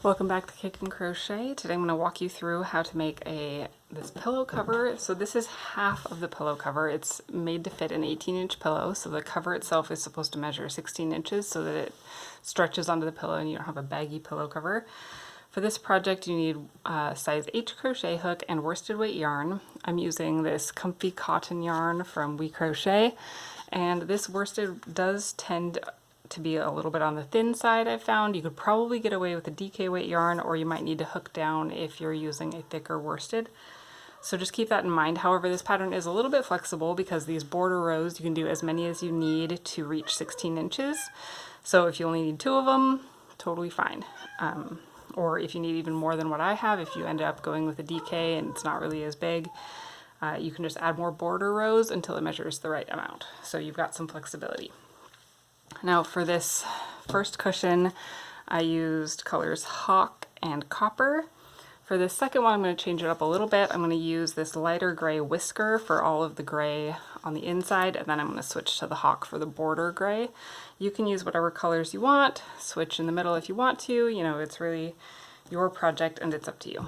Welcome back to Kicking Crochet. Today I'm going to walk you through how to make this pillow cover. So this is half of the pillow cover. It's made to fit an 18-inch pillow, so the cover itself is supposed to measure 16 inches so that it stretches onto the pillow and you don't have a baggy pillow cover. For this project you need a size H crochet hook and worsted weight yarn. I'm using this comfy cotton yarn from We Crochet, and this worsted does tend to be a little bit on the thin side. I've found you could probably get away with a DK weight yarn, or you might need to hook down if you're using a thicker worsted. So just keep that in mind. However, this pattern is a little bit flexible because these border rows, you can do as many as you need to reach 16 inches. So if you only need 2 of them, totally fine. Or if you need even more than what I have, if you end up going with a DK and it's not really as big, you can just add more border rows until it measures the right amount. So you've got some flexibility. Now for this first cushion, I used colors Hawk and Copper. For this second one, I'm going to change it up a little bit. I'm going to use this lighter gray whisker for all of the gray on the inside, and then I'm going to switch to the Hawk for the border gray. You can use whatever colors you want, switch in the middle if you want to, you know, it's really your project and it's up to you.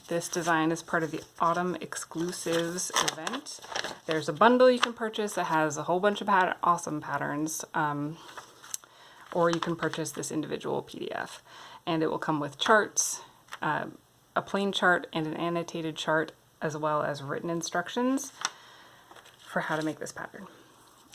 This design is part of the Autumn Exclusives event. There's a bundle you can purchase that has a whole bunch of awesome patterns, or you can purchase this individual PDF. And it will come with charts, a plain chart and an annotated chart, as well as written instructions for how to make this pattern.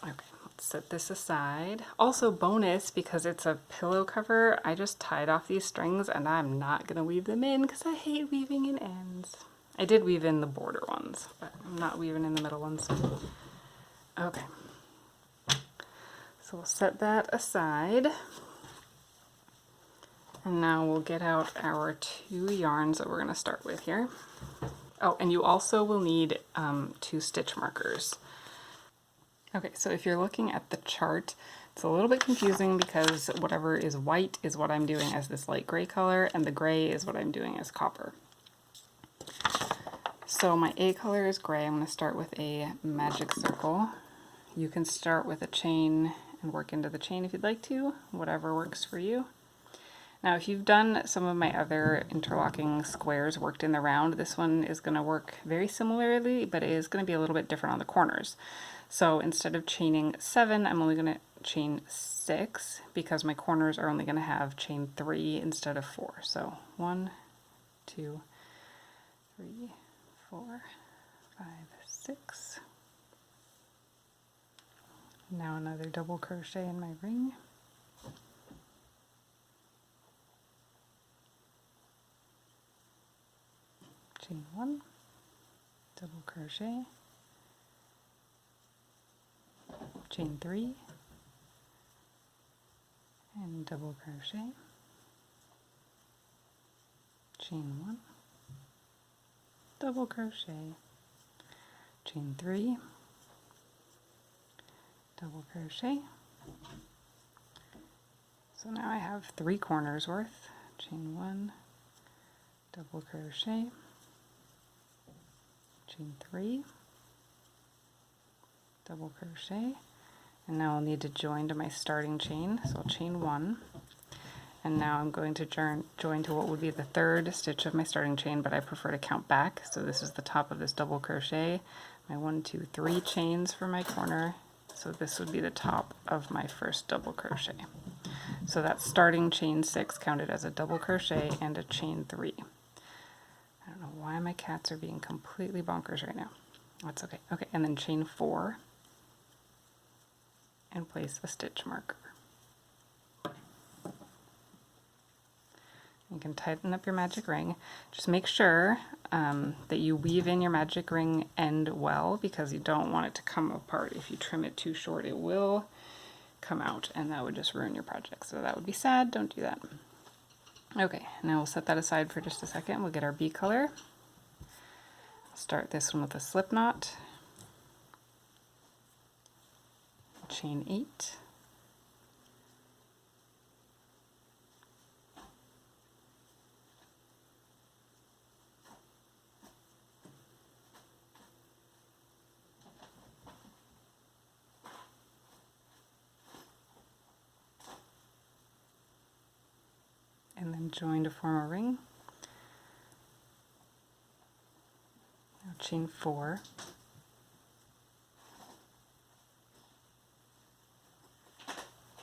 Okay, let's set this aside. Also bonus, because it's a pillow cover, I just tied off these strings and I'm not going to weave them in because I hate weaving in ends. I did weave in the border ones, but I'm not weaving in the middle ones. Okay, so we'll set that aside. And now we'll get out our 2 yarns that we're going to start with here. Oh, and you also will need 2 stitch markers. Okay, so if you're looking at the chart, it's a little bit confusing because whatever is white is what I'm doing as this light gray color, and the gray is what I'm doing as copper. So my A color is gray. I'm going to start with a magic circle. You can start with a chain and work into the chain if you'd like to, whatever works for you. Now if you've done some of my other interlocking squares worked in the round, this one is going to work very similarly, but it is going to be a little bit different on the corners. So instead of chaining 7, I'm only going to chain 6 because my corners are only going to have chain 3 instead of 4. So 1, 2, 3, 4, 5, 6. Now another double crochet in my ring. Chain 1, double crochet, chain 3, and double crochet, chain 1, double crochet, chain 3, double crochet. So now I have 3 corners worth, chain 1, double crochet, chain 3, double crochet, and now I'll need to join to my starting chain, so I'll chain 1, and now I'm going to join to what would be the 3rd stitch of my starting chain, but I prefer to count back, so this is the top of this double crochet, my 1, 2, 3 chains for my corner, so this would be the top of my first double crochet. So that's starting chain 6 counted as a double crochet and a chain 3. I don't know why my cats are being completely bonkers right now. That's okay. Okay, and then chain 4 and place a stitch marker. You can tighten up your magic ring. Just make sure that you weave in your magic ring end well, because you don't want it to come apart. If you trim it too short, it will come out and that would just ruin your project. So that would be sad. Don't do that. Okay, now we'll set that aside for just a second. We'll get our B color. Start this one with a slip knot. Chain 8. and then join to form a ring. Now chain 4.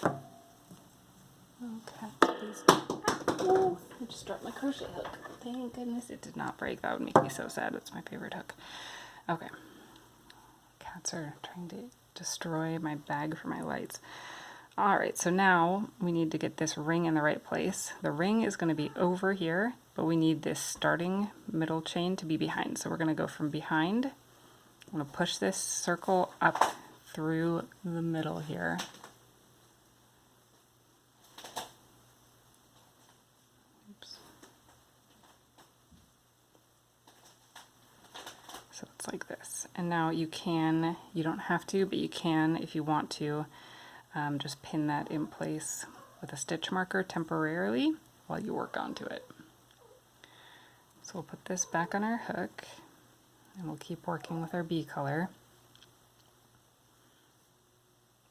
Okay, please. Oh, I just dropped my crochet hook. Thank goodness it did not break. That would make me so sad. It's my favorite hook. Okay. Cats are trying to destroy my bag for my lights. Alright, so now we need to get this ring in the right place. The ring is going to be over here, but we need this starting middle chain to be behind. So we're going to go from behind. I'm going to push this circle up through the middle here. Oops. So it's like this. And now you don't have to, but you can if you want to. Just pin that in place with a stitch marker temporarily while you work onto it. So we'll put this back on our hook and we'll keep working with our B color.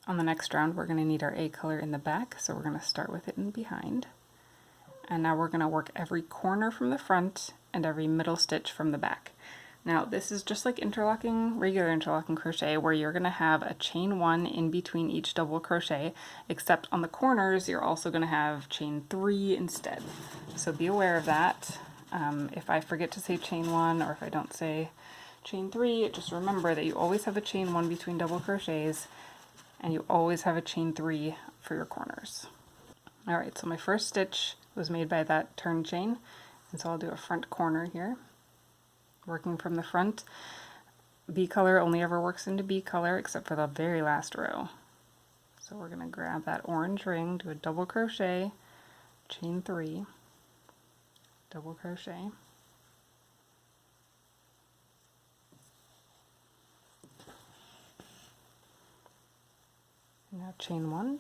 On the next round we're going to need our A color in the back, so we're going to start with it in behind. And now we're going to work every corner from the front and every middle stitch from the back. Now this is just like regular interlocking crochet, where you're going to have a chain 1 in between each double crochet, except on the corners you're also going to have chain 3 instead. So be aware of that. If I forget to say chain 1 or if I don't say chain 3, just remember that you always have a chain 1 between double crochets and you always have a chain 3 for your corners. Alright, so my first stitch was made by that turn chain, and so I'll do a front corner here. Working from the front. B color only ever works into B color except for the very last row. So we're going to grab that orange ring, do a double crochet, chain 3, double crochet, and now chain 1.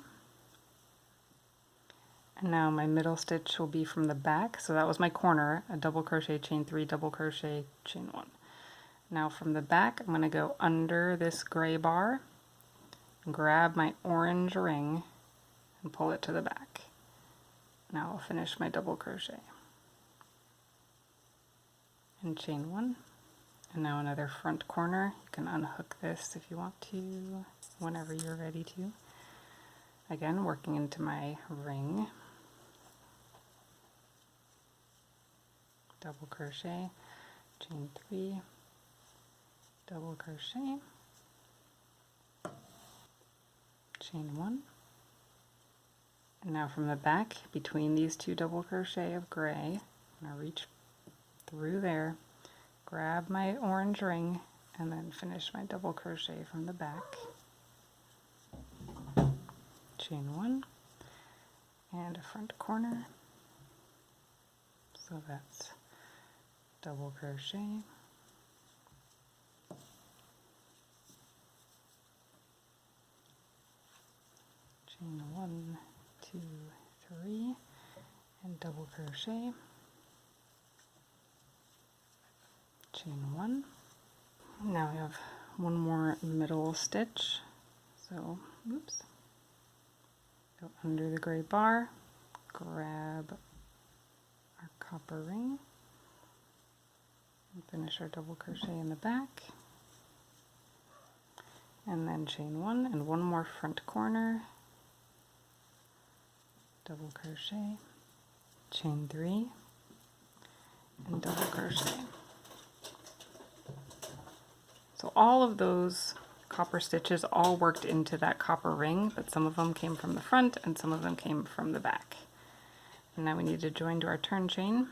And now my middle stitch will be from the back, so that was my corner, a double crochet, chain 3, double crochet, chain 1. Now from the back I'm going to go under this gray bar, grab my orange ring and pull it to the back. Now I'll finish my double crochet and chain 1. And now another front corner. You can unhook this if you want to, whenever you're ready to. Again, working into my ring. Double crochet, chain 3, double crochet, chain 1, and now from the back between these two double crochet of gray, I'm going to reach through there, grab my orange ring, and then finish my double crochet from the back, chain 1, and a front corner, so that's double crochet, chain 1, 2, 3, and double crochet, chain 1. Now we have one more middle stitch, so oops, go under the gray bar, grab our copper ring, and finish our double crochet in the back, and then chain 1 and one more front corner, double crochet, chain 3, and double crochet. So all of those copper stitches all worked into that copper ring, but some of them came from the front and some of them came from the back. And now we need to join to our turn chain.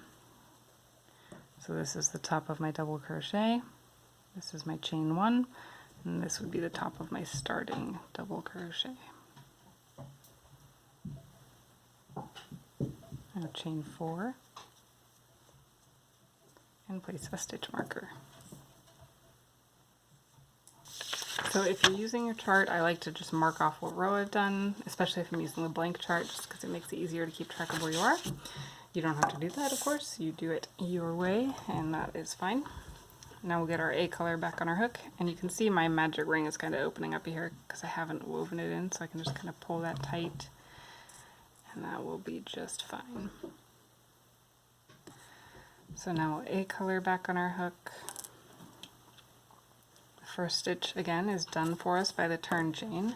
So this is the top of my double crochet, this is my chain 1, and this would be the top of my starting double crochet. Now chain 4 and place a stitch marker. So if you're using your chart, I like to just mark off what row I've done, especially if I'm using the blank chart, just because it makes it easier to keep track of where you are. You don't have to do that, of course. You do it your way, and that is fine. Now we'll get our A color back on our hook, and you can see my magic ring is kind of opening up here because I haven't woven it in, so I can just kind of pull that tight, and that will be just fine. So now a color back on our hook. The first stitch again is done for us by the turn chain,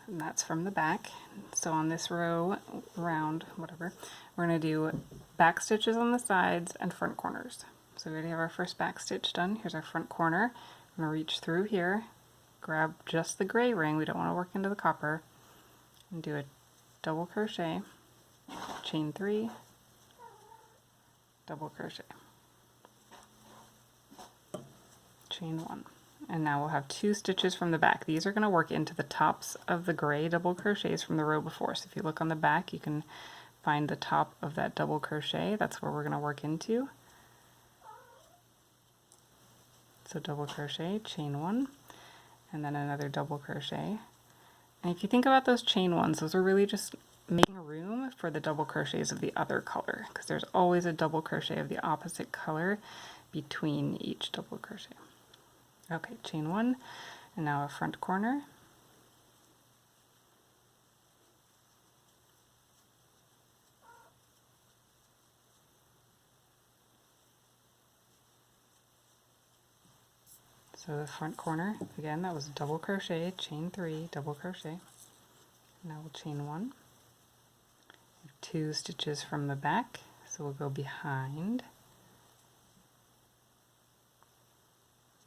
and that's from the back. So on this row, round, whatever, we're going to do back stitches on the sides and front corners. So we already have our first back stitch done. Here's our front corner. I'm going to reach through here, grab just the gray ring, we don't want to work into the copper, and do a double crochet, chain 3, double crochet, chain 1. And now we'll have 2 stitches from the back. These are going to work into the tops of the gray double crochets from the row before. So if you look on the back, you can find the top of that double crochet. That's where we're going to work into. So double crochet, chain 1, and then another double crochet. And if you think about those chain ones, those are really just making room for the double crochets of the other color, because there's always a double crochet of the opposite color between each double crochet. Okay, chain 1, and now a front corner. So the front corner, again, that was double crochet, chain 3, double crochet. Now we'll chain 1. 2 stitches from the back, so we'll go behind.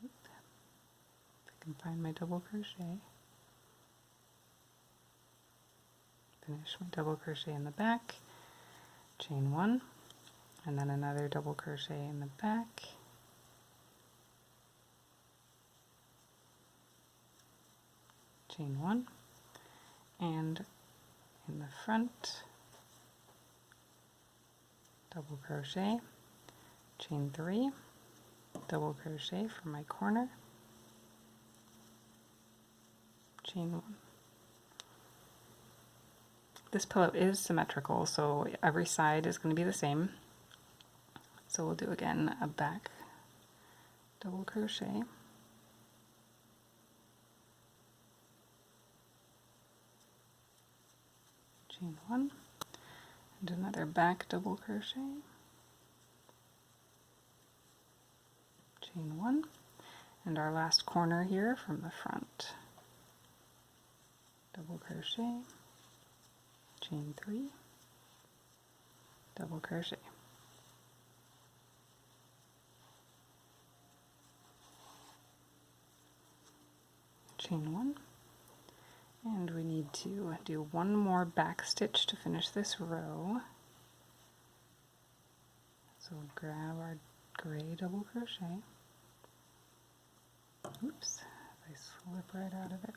If I can find my double crochet. Finish my double crochet in the back, chain 1, and then another double crochet in the back. Chain 1, and in the front, double crochet, chain 3, double crochet for my corner, chain 1. This pillow is symmetrical, so every side is going to be the same. So we'll do again a back double crochet, chain 1, and another back double crochet, chain 1, and our last corner here from the front, double crochet, chain 3, double crochet. Chain 1, and we need to do one more back stitch to finish this row. So we'll grab our gray double crochet. Oops, I slip right out of it.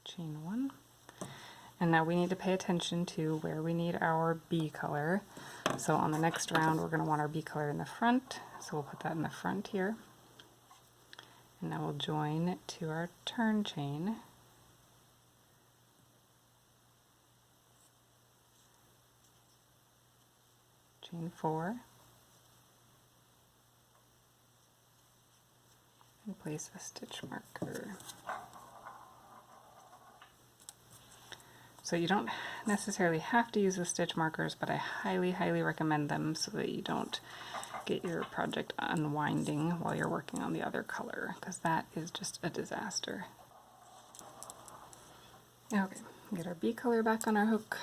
Chain 1, and now we need to pay attention to where we need our B color. So on the next round we're going to want our B color in the front, so we'll put that in the front here. And now we'll join to our turn chain. Chain 4. And place a stitch marker. So you don't necessarily have to use the stitch markers, but I highly, highly recommend them so that you don't get your project unwinding while you're working on the other color, because that is just a disaster. Okay, get our B color back on our hook.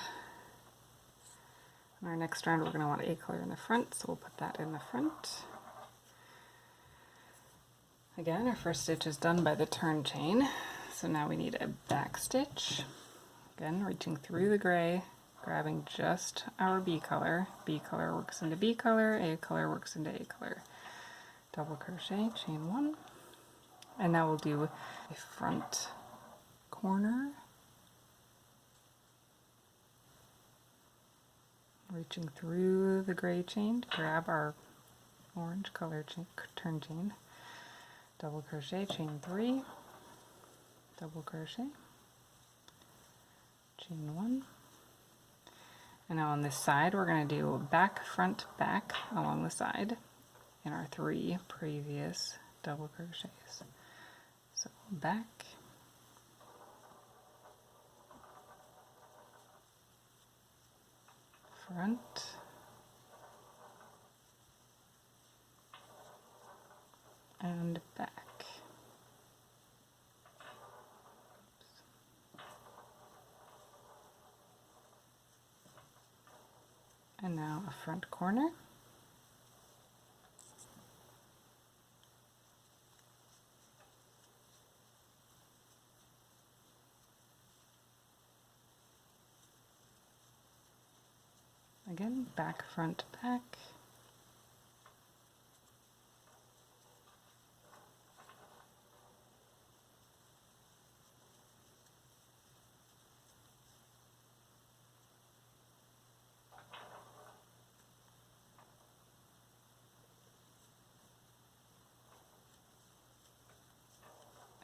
In our next round we're going to want A color in the front, so we'll put that in the front. Again, our first stitch is done by the turn chain, so now we need a back stitch. Again, reaching through the gray, grabbing just our B color. B color works into B color, A color works into A color. Double crochet, chain 1, and now we'll do a front corner. Reaching through the gray chain to grab our orange color turn chain. Double crochet, chain 3, double crochet, chain 1, and now on this side we're going to do back, front, back along the side in our 3 previous double crochets. So back, front. And back. And now a front corner. Again, back, front, back.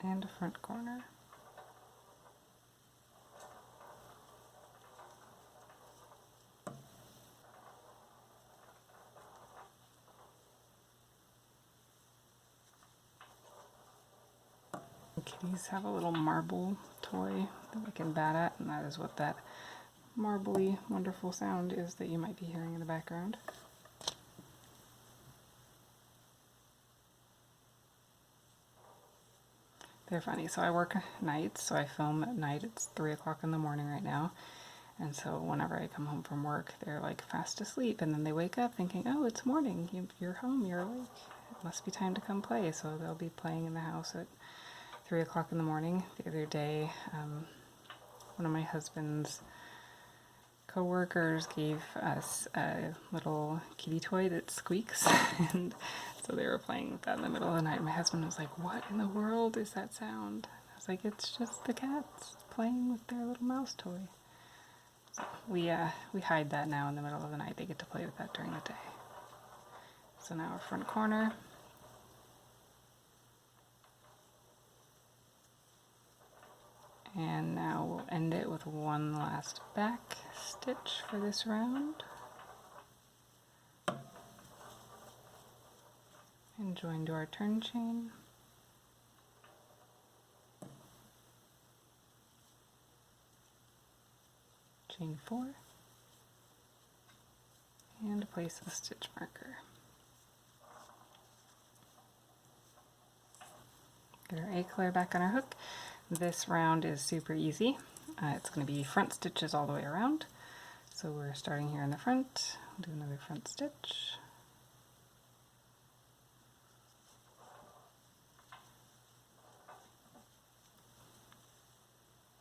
And a front corner. Kitties have a little marble toy that we can bat at, and that is what that marbly, wonderful sound is that you might be hearing in the background. They're funny. So I work nights, so I film at night. It's 3 o'clock in the morning right now. And so whenever I come home from work, they're like fast asleep, and then they wake up thinking, oh, it's morning, you're home, you're awake. It must be time to come play. So they'll be playing in the house at 3 o'clock in the morning. The other day, one of my husband's co-workers gave us a little kitty toy that squeaks, and so they were playing with that in the middle of the night. My husband was like, what in the world is that sound? I was like, it's just the cats playing with their little mouse toy. So we hide that now in the middle of the night. They get to play with that during the day. So now our front corner. And now we'll end it with one last back stitch for this round. And join to our turn chain. Chain 4. And place the stitch marker. Get our A-color back on our hook. This round is super easy. It's going to be front stitches all the way around. So we're starting here in the front. We'll do another front stitch.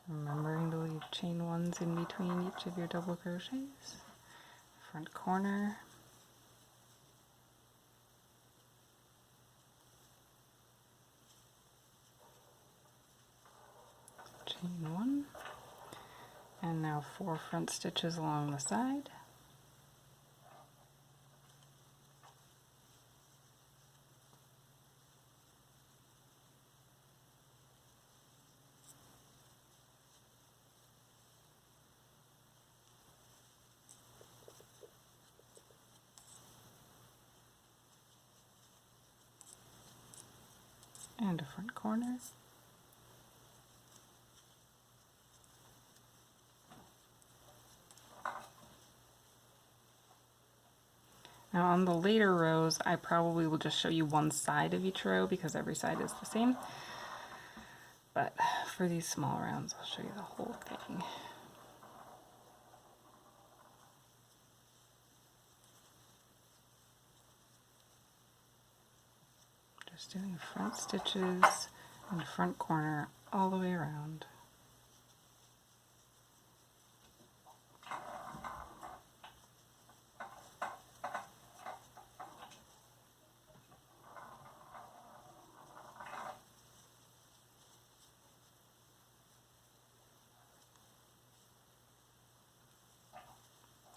Remembering to leave chain 1s in between each of your double crochets. Front corner. Chain 1. And now 4 front stitches along the side. And a front corner. Now on the later rows, I probably will just show you one side of each row because every side is the same. But for these small rounds, I'll show you the whole thing. Just doing front stitches and front corner all the way around.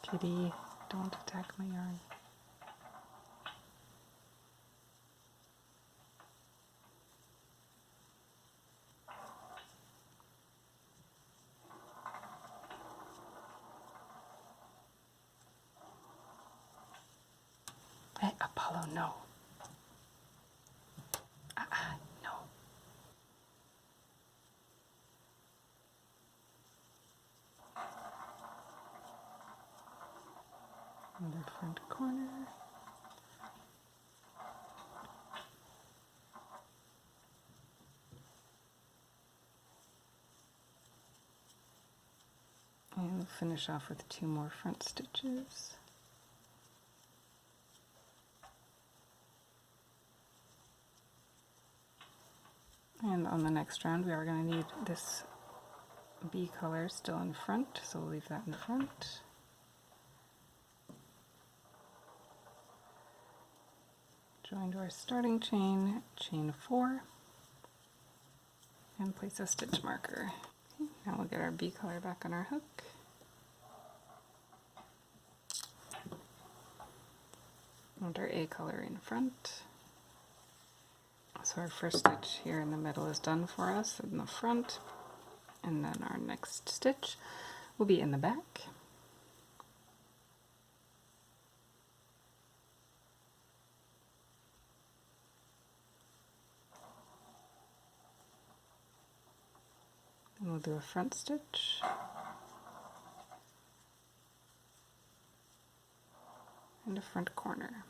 Kitty, don't attack my yarn. Hey, Apollo, no. No. Another front corner. And we'll finish off with 2 more front stitches. And on the next round we are going to need this bee color still in front, so we'll leave that in front. Join to our starting chain, chain 4, and place a stitch marker. Okay, now we'll get our bee color back on our hook. And our A color in front. So our first stitch here in the middle is done for us in the front, and then our next stitch will be in the back. And we'll do a front stitch. And a front corner.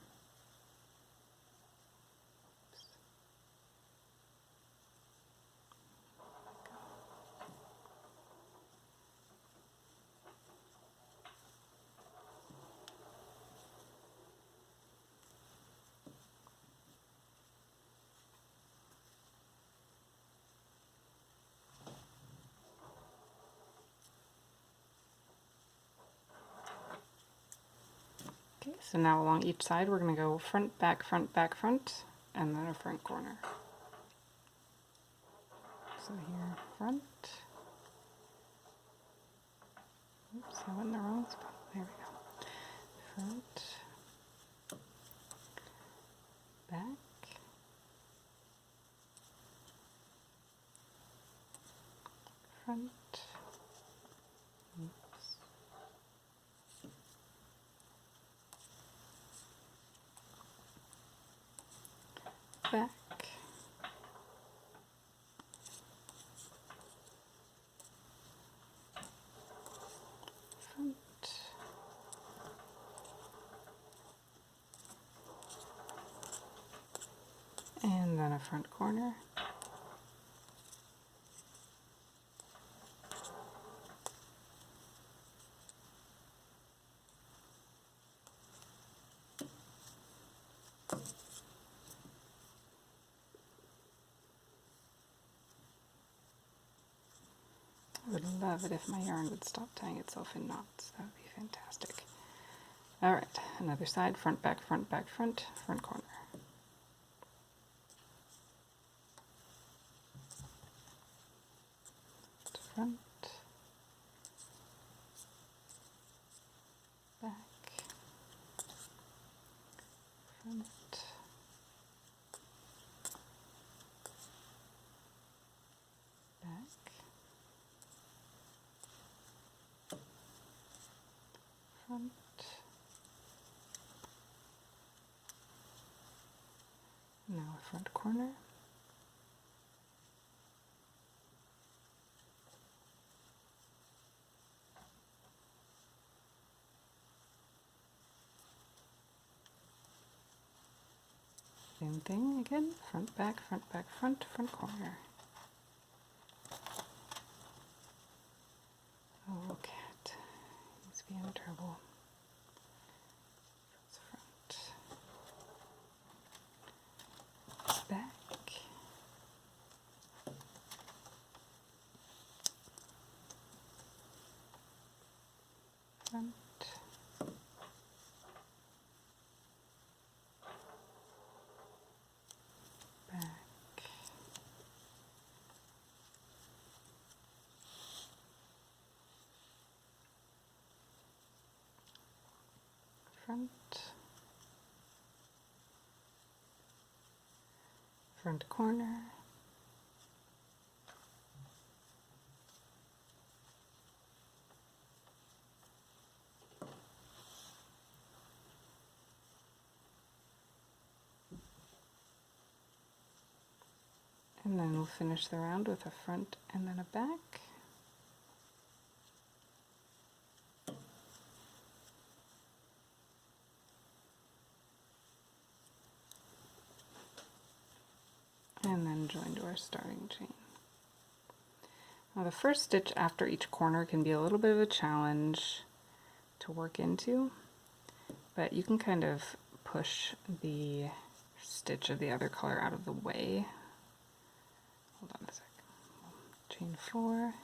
Okay, so now along each side we're going to go front, back, and then a front corner. So here, front. Oops, I went in the wrong spot. There we go. Front, back, front, oops, back, front, and then a front corner. I would love it if my yarn would stop tying itself in knots. That would be fantastic. Alright, another side, front, back, front corner. Front, back, front, back, front, now a front corner. Same thing again, front, back, front corner. Oh, cat. He's being in trouble. Front, back, front, back, front corner, and then we'll finish the round with a front and then a back. join to our starting chain. Now the first stitch after each corner can be a little bit of a challenge to work into, but you can kind of push the stitch of the other color out of the way. Hold on a sec. Chain 4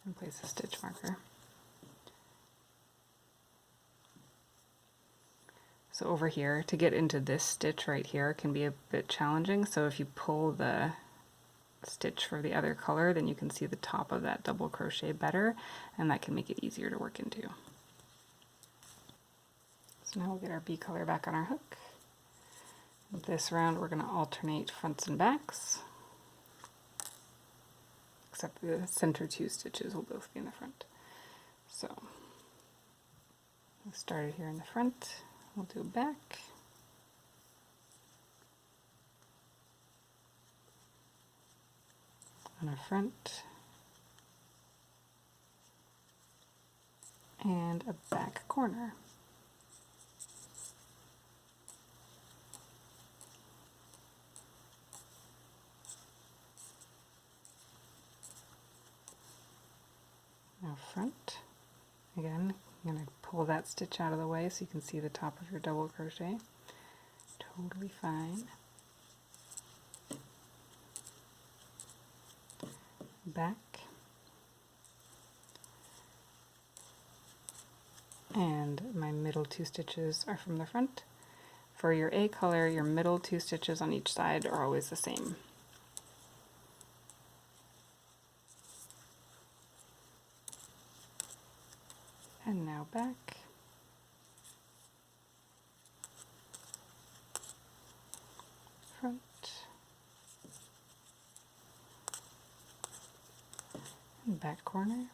and place a stitch marker. So over here, to get into this stitch right here can be a bit challenging, so if you pull the stitch for the other color, then you can see the top of that double crochet better, and that can make it easier to work into. So now we'll get our B color back on our hook. This round we're going to alternate fronts and backs, except the center 2 stitches will both be in the front. So we started here in the front, we'll do a back, and a front, and a back corner. Now front, again, I'm going to pull that stitch out of the way so you can see the top of your double crochet. Totally fine. Back, and my middle 2 stitches are from the front. For your A color, your middle 2 stitches on each side are always the same. And now back, front, and back corner,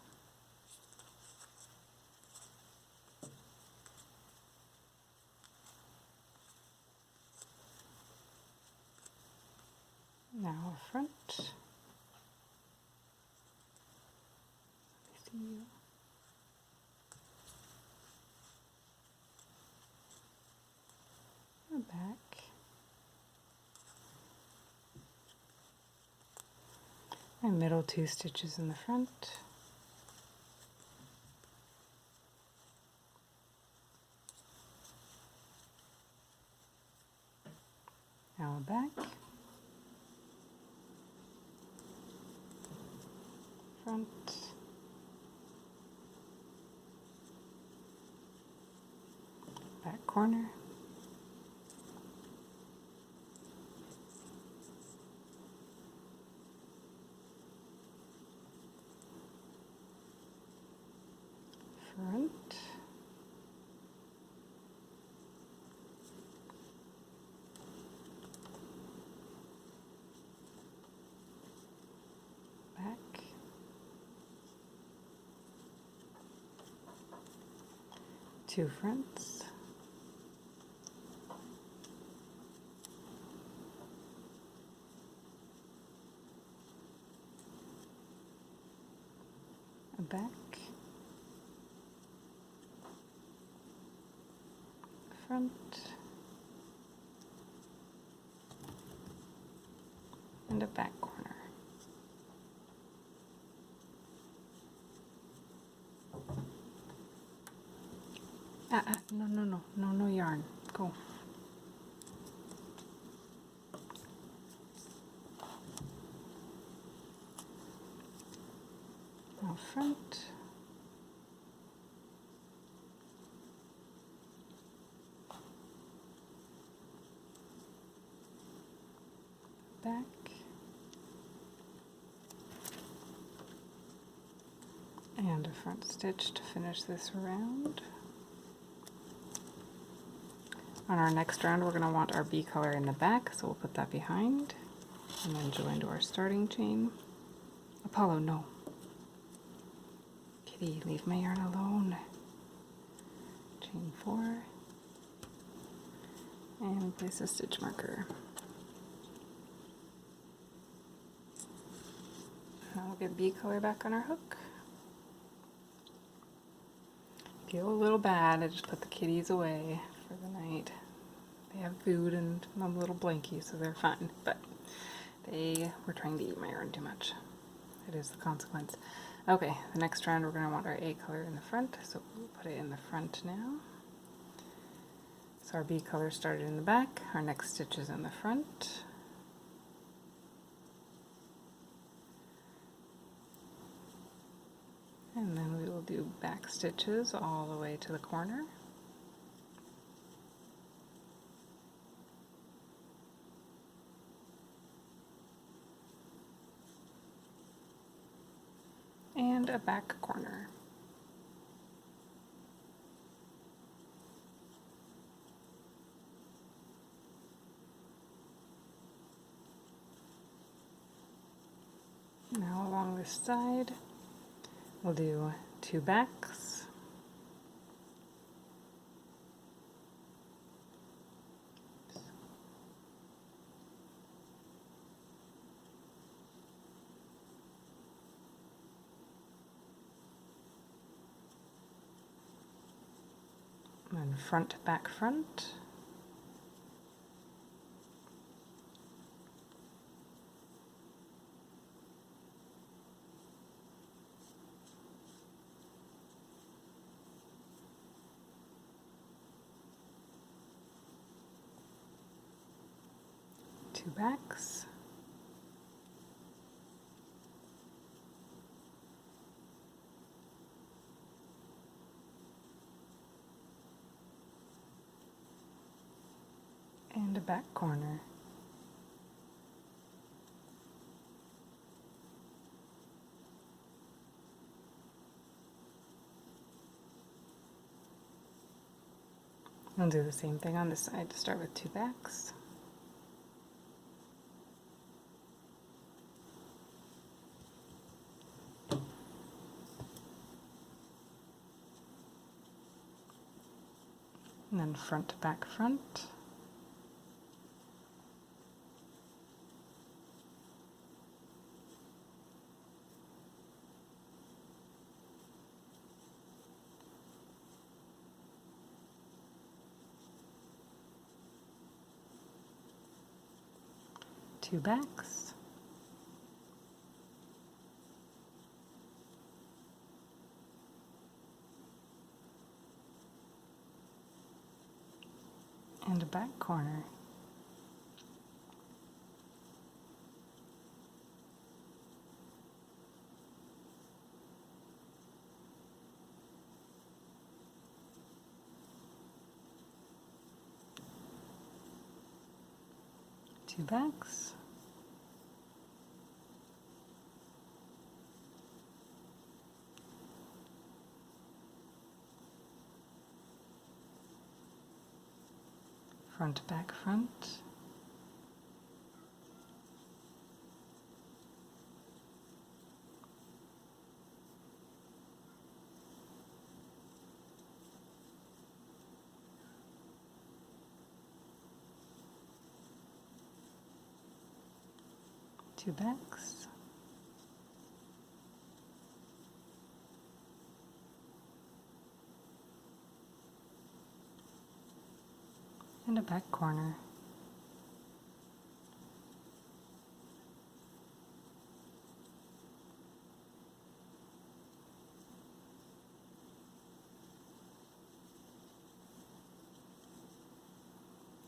now a front, let me see you. Back, my middle 2 stitches in the front, now a back, front, back corner, front, back, 2 fronts, a back, front, and a back corner. No yarn, go. Now front, back, and a front stitch to finish this round. On our next round, we're going to want our B color in the back, so we'll put that behind, and then join to our starting chain. Apollo, no. Kitty, leave my yarn alone. Chain 4, and place a stitch marker. Now we'll get B color back on our hook. Feel a little bad, I just put the kitties away for the night. They have food and a little blankie, so they're fine, but They were trying to eat my yarn too much. It is the consequence. Okay, the next round we're going to want our A color in the front, so we'll put it in the front now. So our B color started in the back, our next stitch is in the front. And then we will do back stitches all the way to the corner. And a back corner. Now along this side, we'll do 2 backs. And then front, back, front. Two backs. And a back corner. I'll do the same thing on this side to start with 2 backs. And then front, back, front. Two backs. And a back corner. Two backs. Front, back, front. Two backs. And a back corner.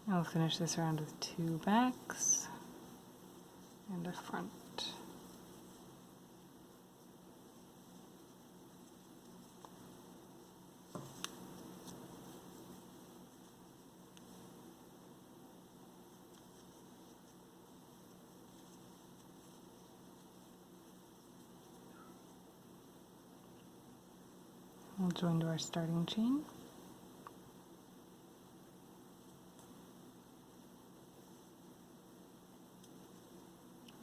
I'll finish this round with 2 backs and a front. We'll join to our starting chain.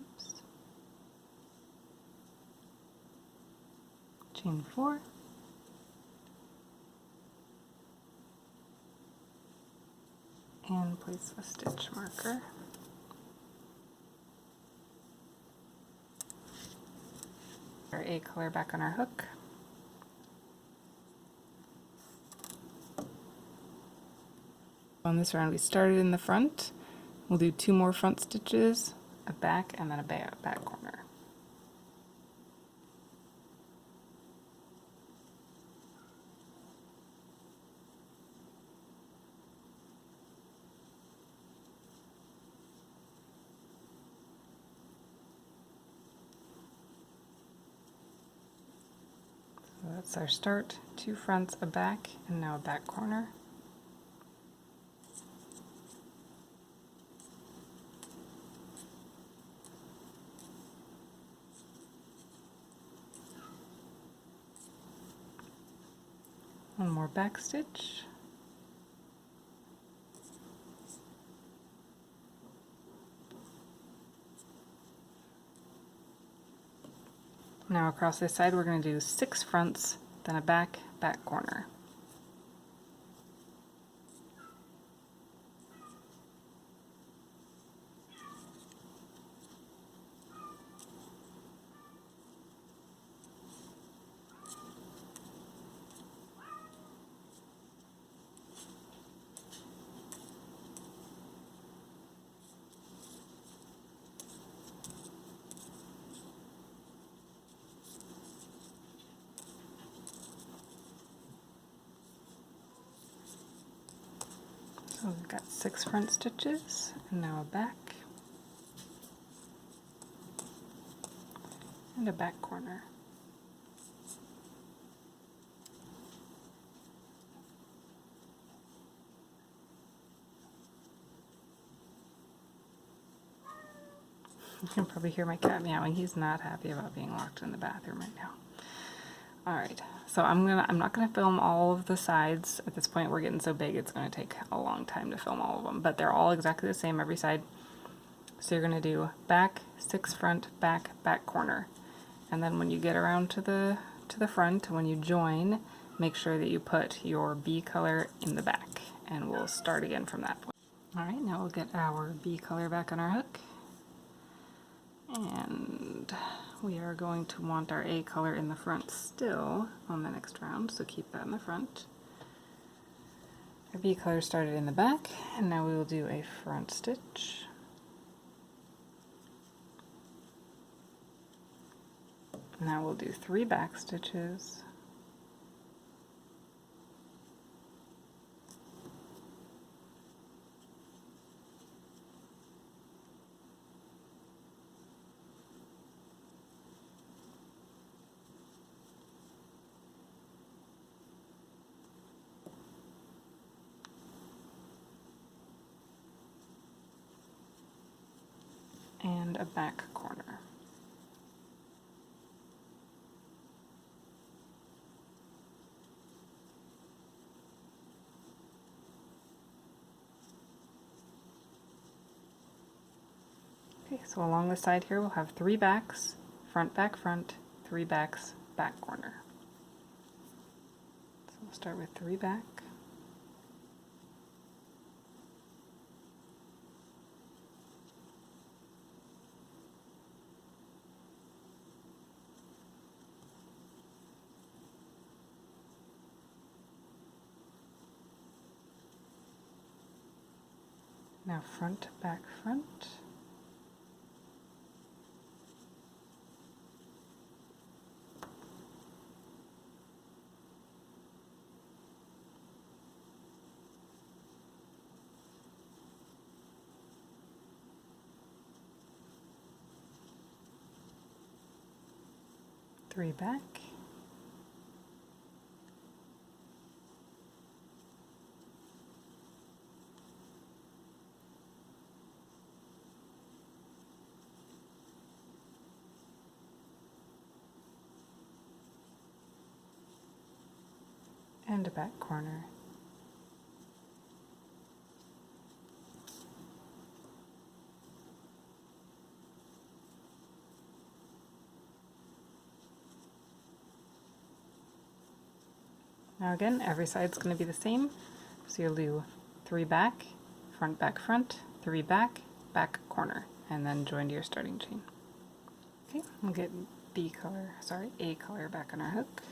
Oops. Chain 4. And place a stitch marker. Our A color back on our hook. On this round we started in the front. We'll do 2 more front stitches a back, and then a back corner. So that's our start, 2 fronts, a back, and now a back corner. One more back stitch. Now across this side we're going to do 6 fronts, then a back, back corner. So we've got 6 front stitches, and now a back, and a back corner. You can probably hear my cat meowing. He's not happy about being locked in the bathroom right now. Alright, so I'm not gonna film all of the sides. At this point we're getting so big it's gonna take a long time to film all of them, but they're all exactly the same every side. So you're gonna do back, 6 front, back, back corner. And then when you get around to the front, when you join, make sure that you put your B color in the back, and we'll start again from that point. Alright, now we'll get our B color back on our hook. And we are going to want our A color in the front still on the next round, so keep that in the front. Our B color started in the back, and now we will do a front stitch. Now we'll do 3 back stitches. And a back corner. Okay, so along the side here we'll have 3 backs, front, 3 backs, back corner. So we'll start with 3 back. Now front, back, front. Three back. And a back corner. Now again, every side's going to be the same, so you'll do 3 back, front, 3 back, back corner, and then join to your starting chain. Okay, we'll get A color back on our hook.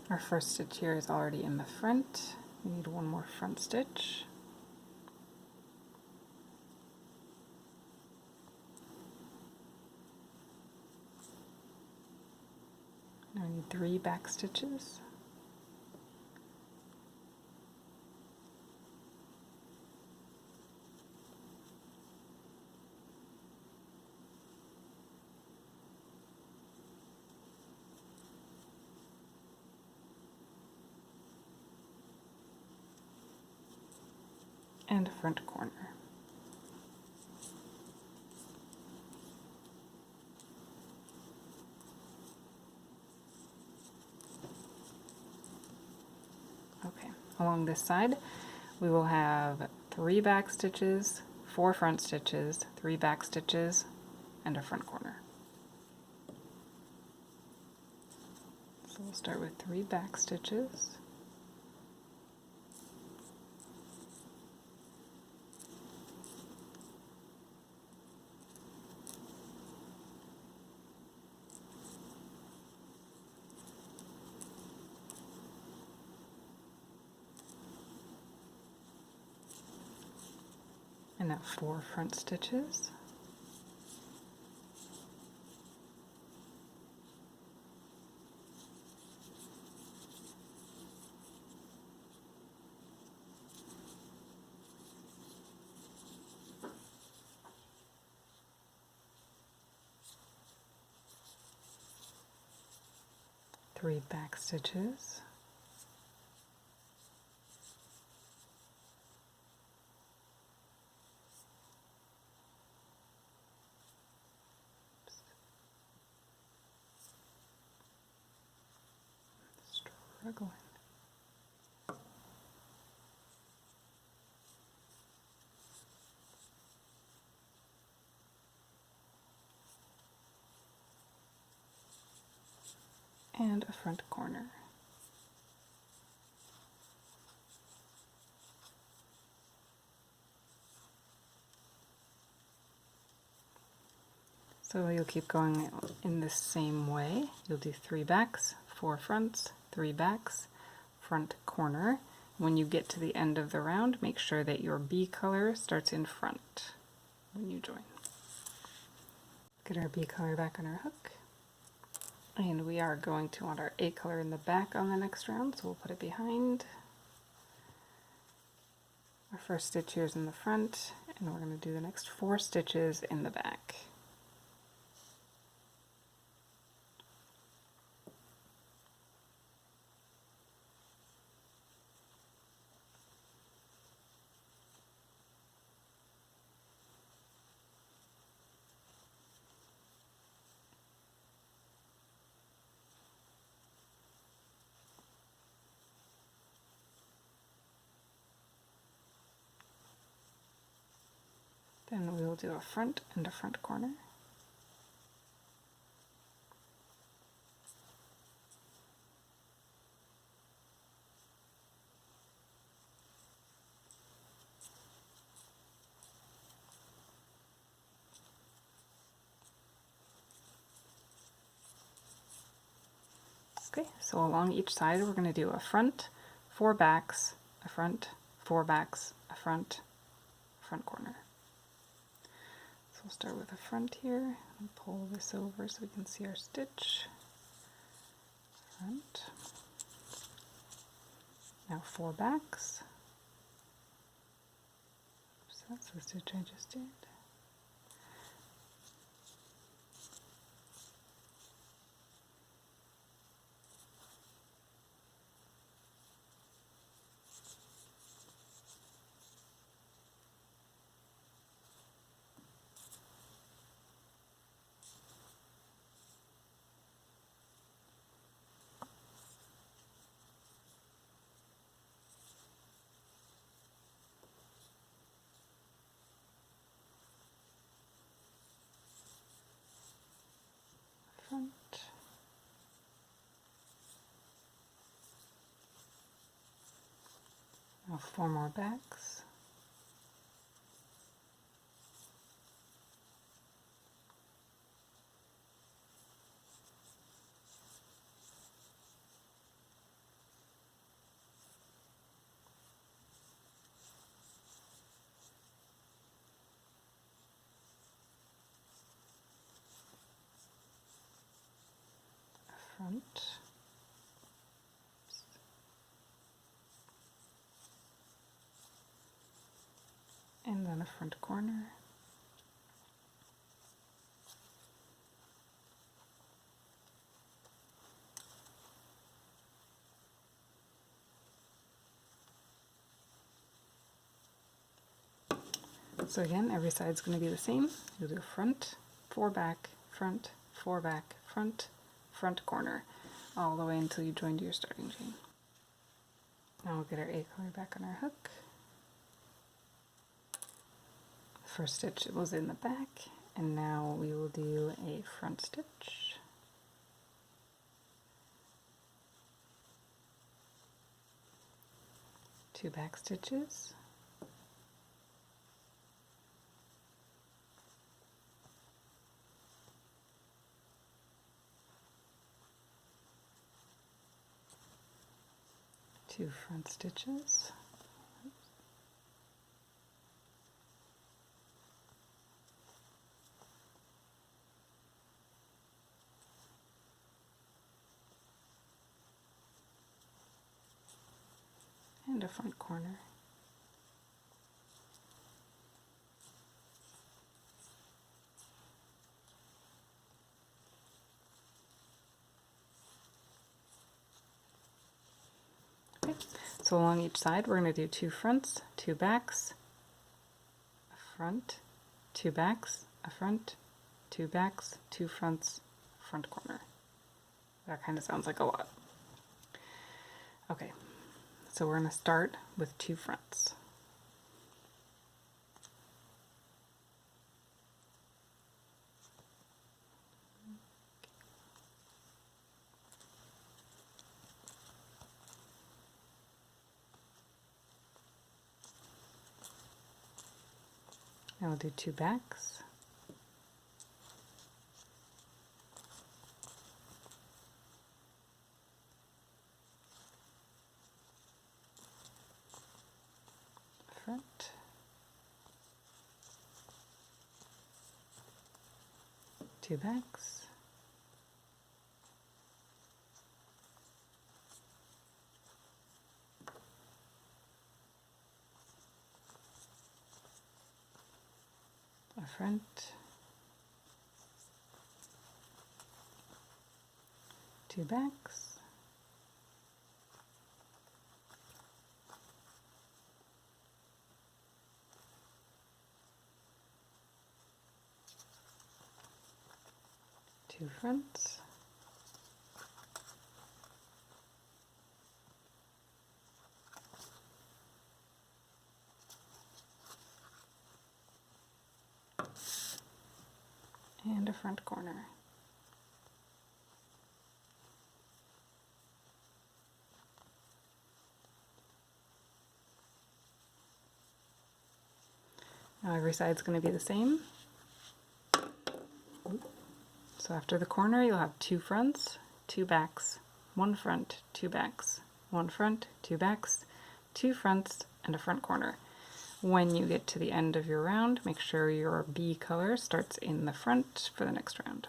Our first stitch here is already in the front. We need one more front stitch. and 3 back stitches. And a front corner. Okay, along this side we will have 3 back stitches, 4 front stitches, 3 back stitches, and a front corner. So we'll start with 3 back stitches. And now 4 front stitches. Three back stitches. Struggling. And a front corner. So you'll keep going in the same way. You'll do 3 backs, 4 fronts, 3 backs, front corner. When you get to the end of the round, make sure that your B color starts in front when you join. Get our B color back on our hook. And we are going to want our A color in the back on the next round, so we'll put it behind. Our first stitch here is in the front, and we're going to do the next 4 stitches in the back. Then we will do a front and a front corner. Okay, so along each side we're going to do a front, 4 backs, a front, 4 backs, a front, front corner. So we'll start with a front here and pull this over so we can see our stitch. Front. Now 4 backs. Oops, that's the stitch I just did. Front. Now 4 more backs. Front. the front corner. So again, every side's going to be the same. You'll do front, 4 back, front, 4 back, front corner, all the way until you join to your starting chain. Now we'll get our A color back on our hook. First stitch was in the back, and now we will do a front stitch. Two back stitches. Two front stitches. And a front corner. Okay, so along each side we're going to do 2 fronts, 2 backs, a front, 2 backs, a front, 2 backs, 2 fronts, front corner. That kind of sounds like a lot. Okay, so we're going to start with 2 fronts. Now we'll do 2 backs. Front. 2 backs. A front. 2 backs. Two fronts. And a front corner. Now every side's going to be the same. So after the corner you'll have 2 fronts, 2 backs, 1 front, 2 backs, 1 front, 2 backs, 2 fronts, and a front corner. When you get to the end of your round, make sure your B color starts in the front for the next round.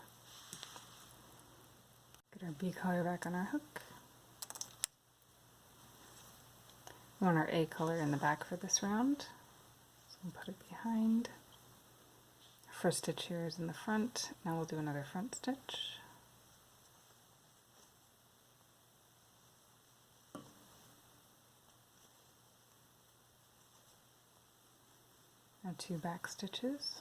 Get our B color back on our hook. We want our A color in the back for this round, so we'll put it behind. First stitch here is in the front. Now we'll do another front stitch. Now 2 back stitches.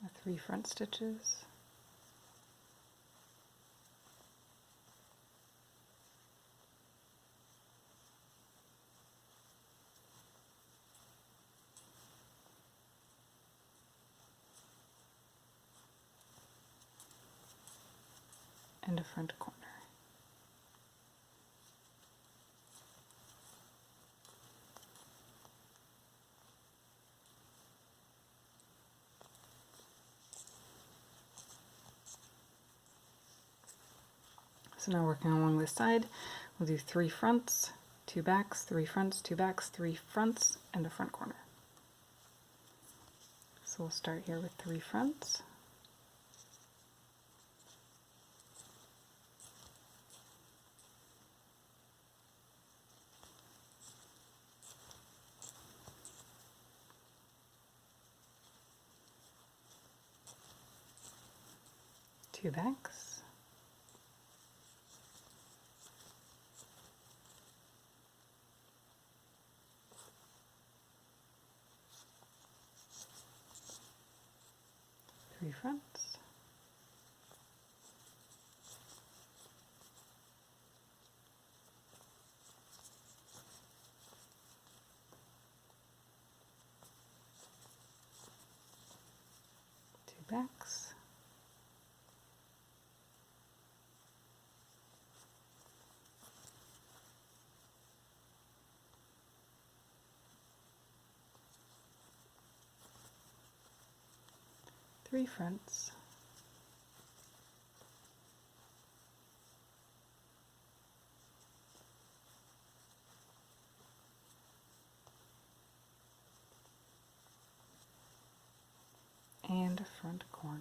Now 3 front stitches. And a front corner. So now working along this side, we'll do 3 fronts, 2 backs, 3 fronts, 2 backs, 3 fronts, and a front corner. So we'll start here with 3 fronts. Two backs. Three fronts. Two backs. Three fronts. And a front corner.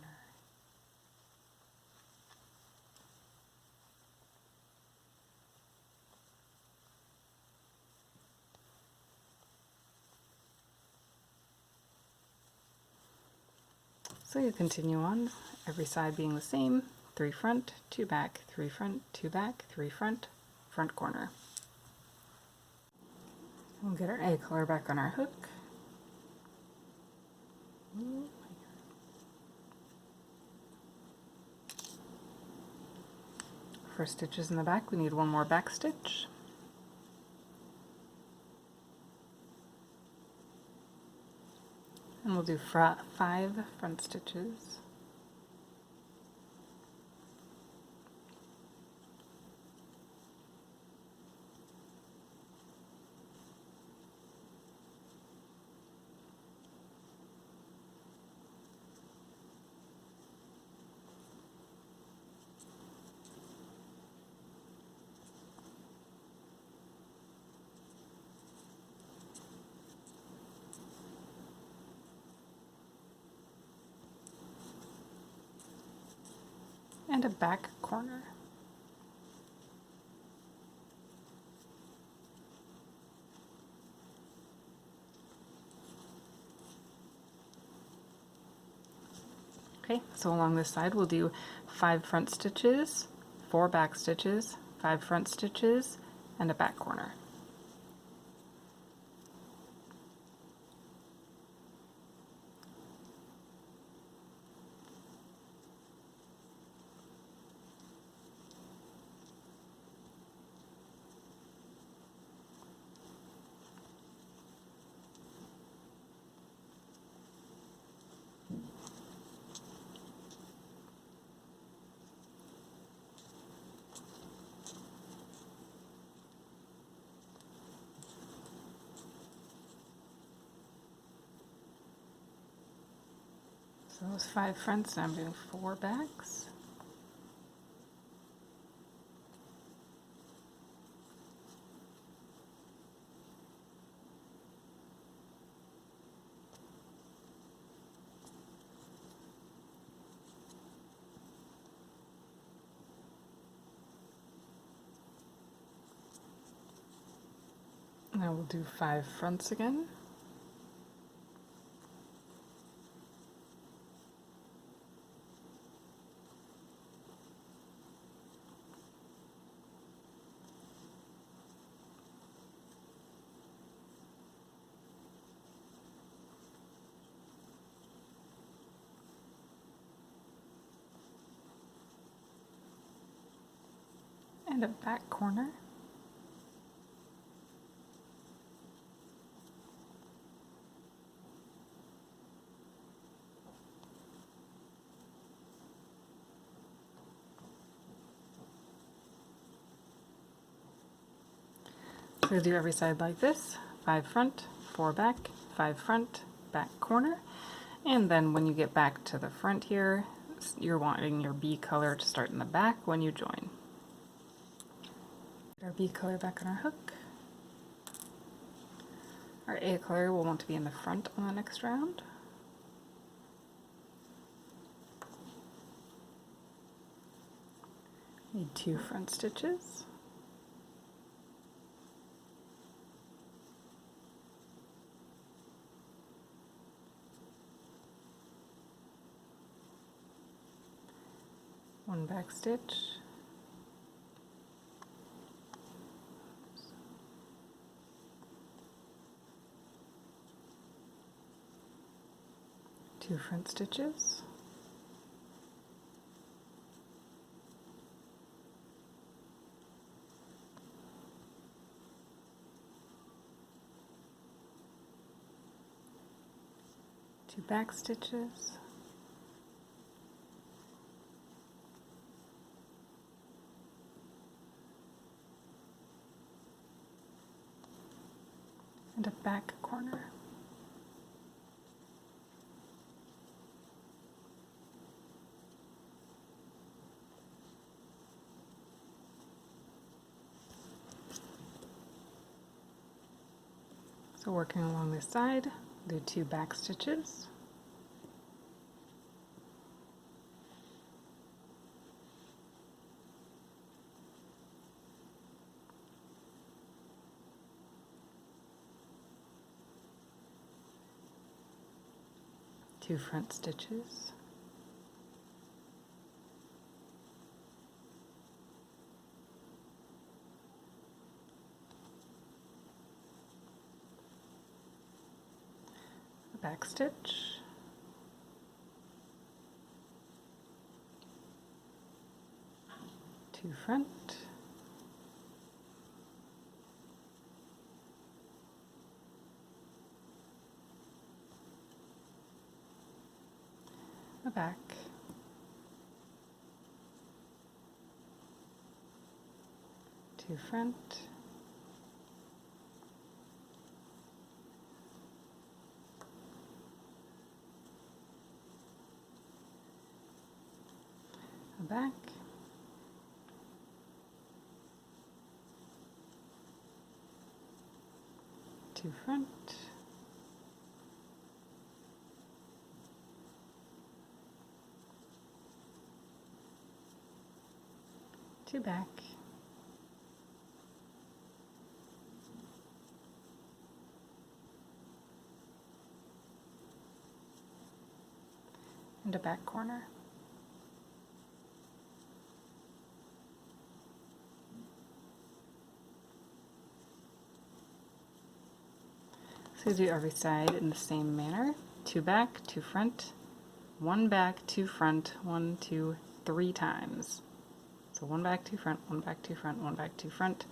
So you continue on, every side being the same, 3 front, 2 back, 3 front, 2 back, 3 front, front corner. We'll get our A color back on our hook. For stitches in the back, we need one more back stitch. And we'll do 5 front stitches. And a back corner. Okay, so along this side we'll do 5 front stitches, 4 back stitches, 5 front stitches, and a back corner. So those 5 fronts, now I'm doing 4 backs. Now we'll do 5 fronts again. And a back corner. So we'll do every side like this, 5 front, 4 back, 5 front, back corner, and then when you get back to the front here, you're wanting your B color to start in the back when you join. Our B color back on our hook. Our A color will want to be in the front on the next round. Need 2 front stitches. One back stitch. Two front stitches. Two back stitches. And a back corner. So working along this side, do 2 back stitches. Two front stitches. A back stitch. Two front. A back. Two front. A back. Two front. Two back. And a back corner. So do every side in the same manner. Two back, two front, one back, two front, 1, 2, 3 times. So one back, two front, one back, two front, one back, two front,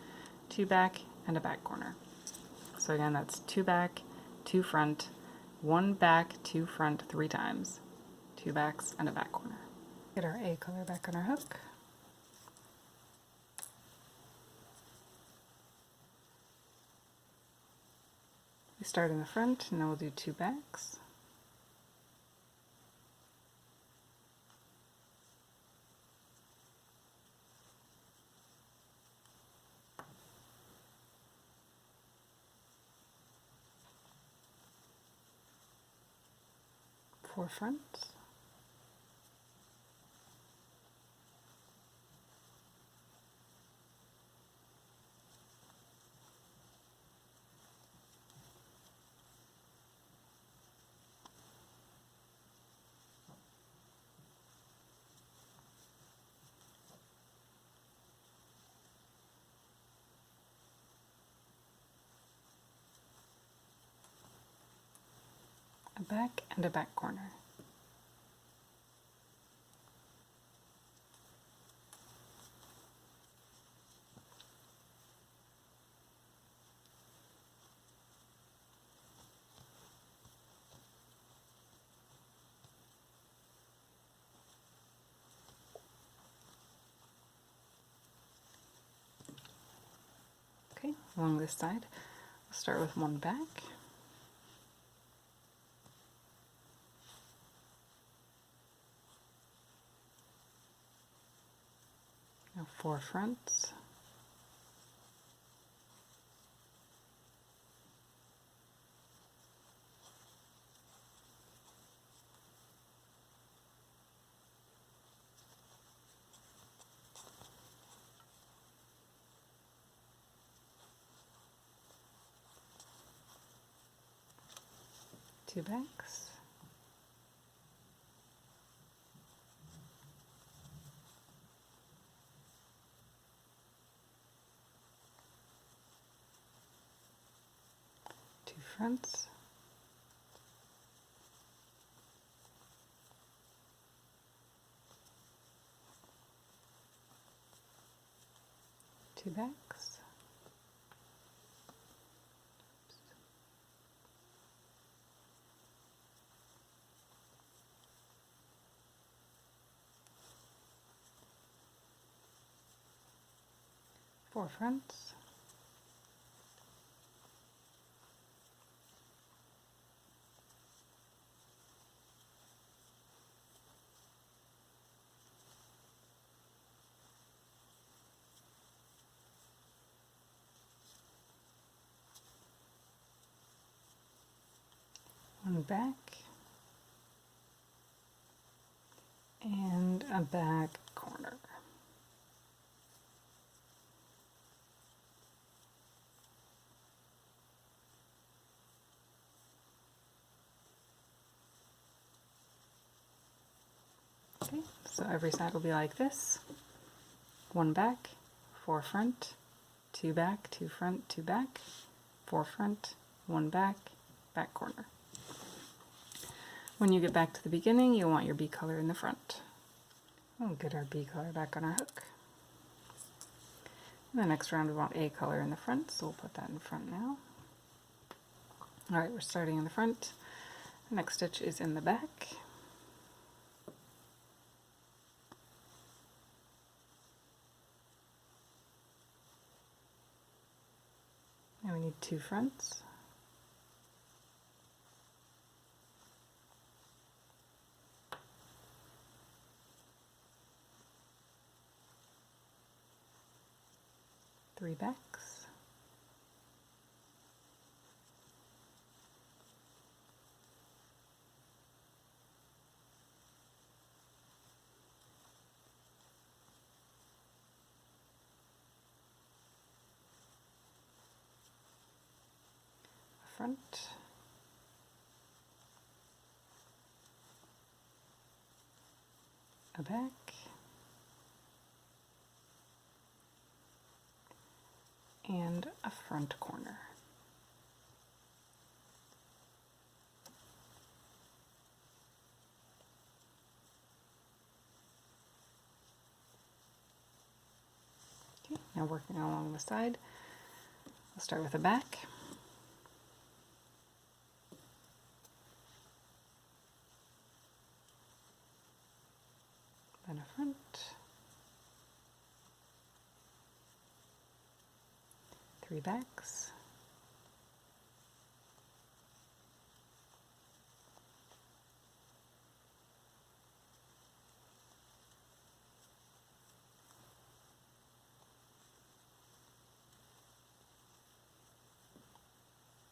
two back, and a back corner. So again, that's two back, two front, one back, two front, 3 times. Two backs and a back corner. Get our A color back on our hook. We start in the front, and then we'll do 2 backs. Four fronts. A back and a back corner. Okay, along this side, we'll start with one back. Now 4 fronts. 2 backs, 2 fronts, 2 backs, 4 fronts, 1 back, and a back corner. Okay, so every side will be like this. 1 back, 4 front, 2 back, 2 front, 2 back, 4 front, 1 back, back corner. When you get back to the beginning, you'll want your B color in the front. We'll get our B color back on our hook. And the next round we want A color in the front, so we'll put that in front now. Alright, we're starting in the front. The next stitch is in the back. And we need 2 fronts. Three backs. A front. A back. And a front corner. Okay, now working along the side, I'll start with a back. Then a front. 3 backs,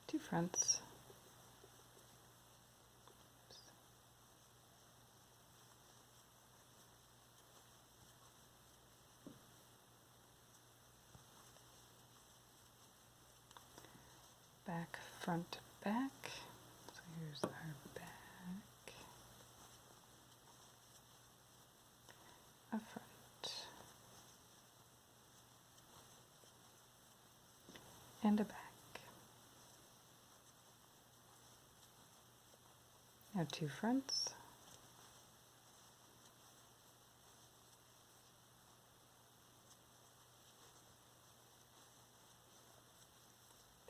two fronts, back, front, back. So here's our back, a front, and a back. Now 2 fronts,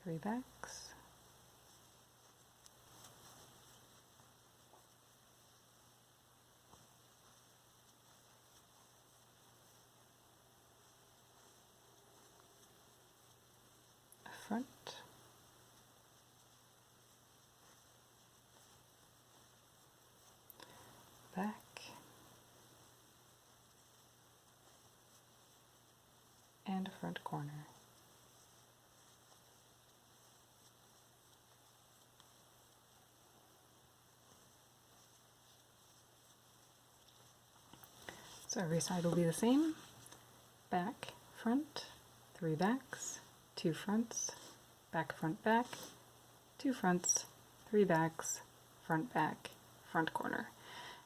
three backs, a front, back, and a front corner. So every side will be the same. Back, front, 3 backs, 2 fronts, back, front, back, 2 fronts, 3 backs, front, back, front corner.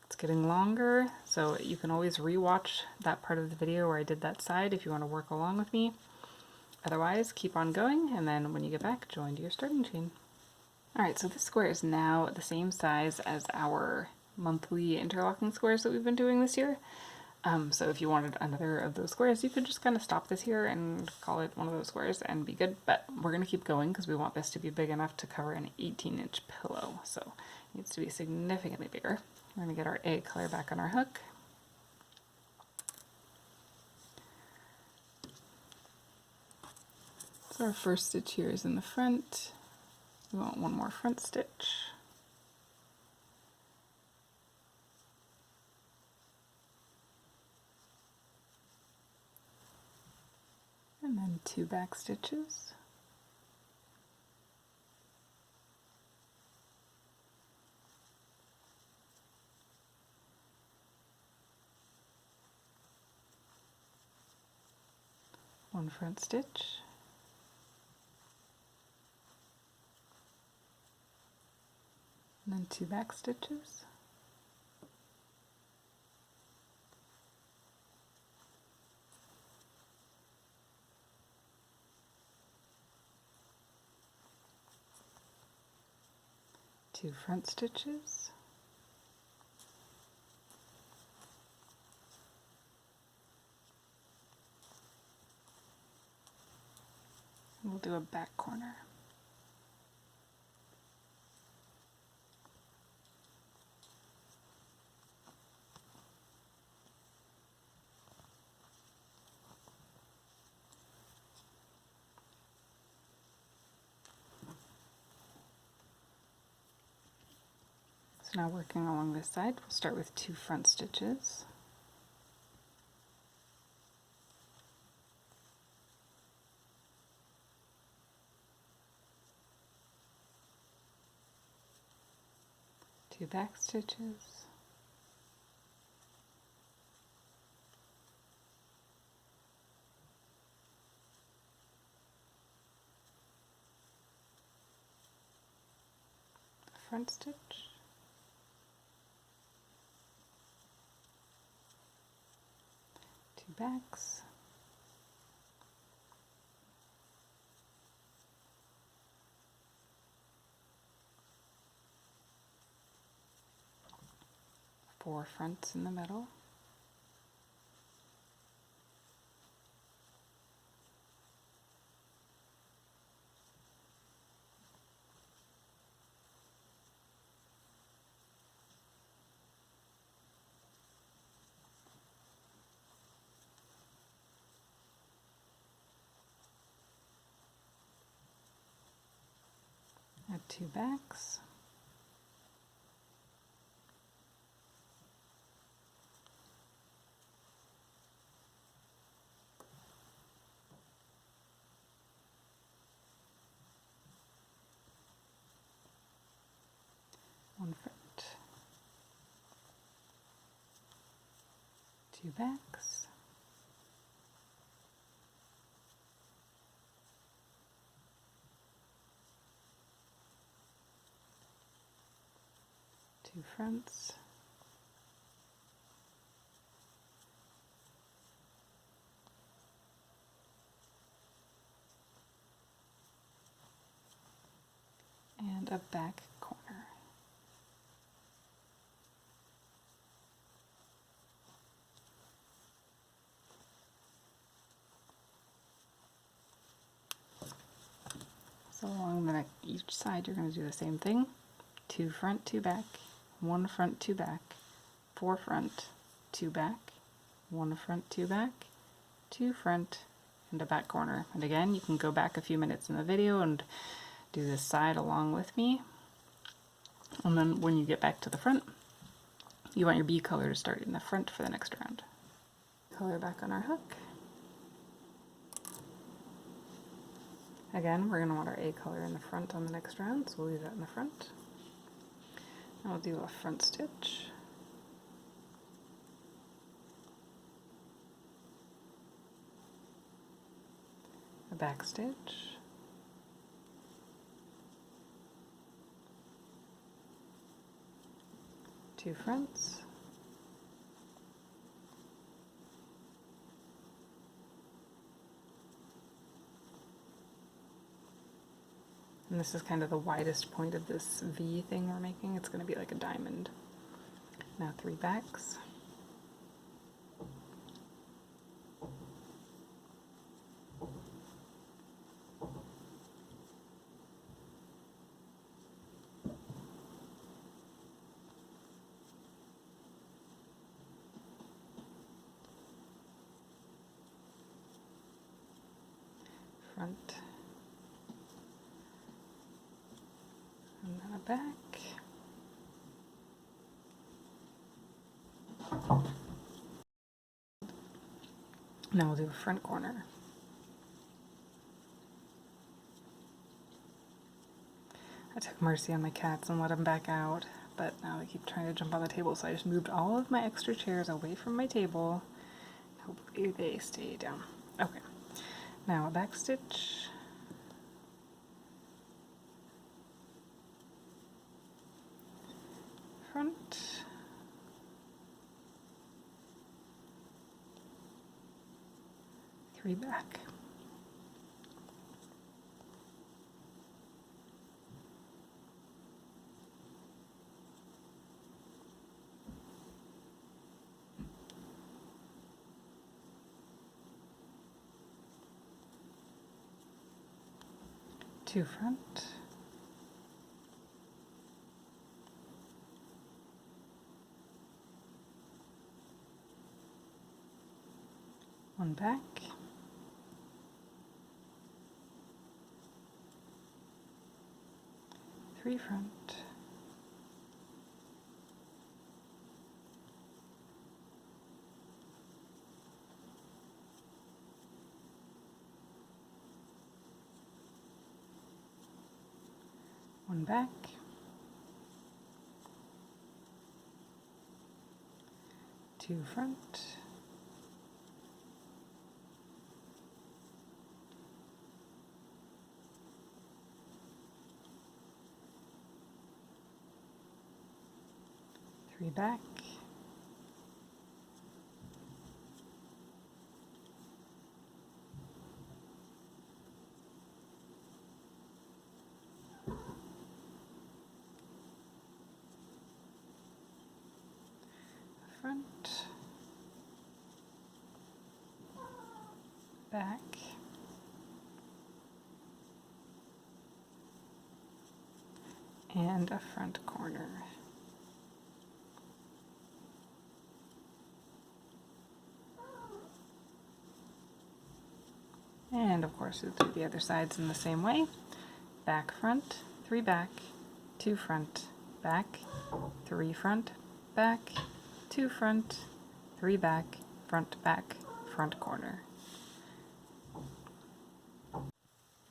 It's getting longer, so you can always re-watch that part of the video where I did that side if you want to work along with me. Otherwise, keep on going, and then when you get back, join to your starting chain. Alright, so this square is now the same size as our monthly interlocking squares that we've been doing this year. So if you wanted another of those squares, you could just kind of stop this here and call it one of those squares and be good. But we're going to keep going because we want this to be big enough to cover an 18-inch pillow. So it needs to be significantly bigger. We're going to get our A color back on our hook. So our first stitch here is in the front. We want one more front stitch. And then 2 back stitches. One front stitch. And then 2 back stitches. Two front stitches, and we'll do a back corner. So now working along this side, we'll start with 2 front stitches. Two back stitches. Front stitch. 2 backs. Four fronts in the middle. Add 2 backs. One front. 2 backs. Two fronts. And a back corner. So along the neck, each side you're going to do the same thing. 2 front, 2 back, 1 front, 2 back, 4 front, 2 back, 1 front, 2 back, 2 front, and a back corner. And again, you can go back a few minutes in the video and do this side along with me. And then when you get back to the front, you want your B color to start in the front for the next round. Color back on our hook. Again, we're going to want our A color in the front on the next round, so we'll leave that in the front. And we'll do a front stitch. A back stitch. 2 fronts, and this is kind of the widest point of this V thing we're making. It's going to be like a diamond. Now 3 backs. Front, and then a back. Now we'll do a front corner. I took mercy on my cats and let them back out, but now they keep trying to jump on the table, so I just moved all of my extra chairs away from my table. Hopefully they stay down. Okay, now a back stitch. Front. Three back. Two front. One back. Three front. One back. Two front. Three back. Front. Back. And a front corner. And of course we'll do the other sides in the same way. Back, front, three back, two front, back, three front, back, two front, three back, front, back, front corner.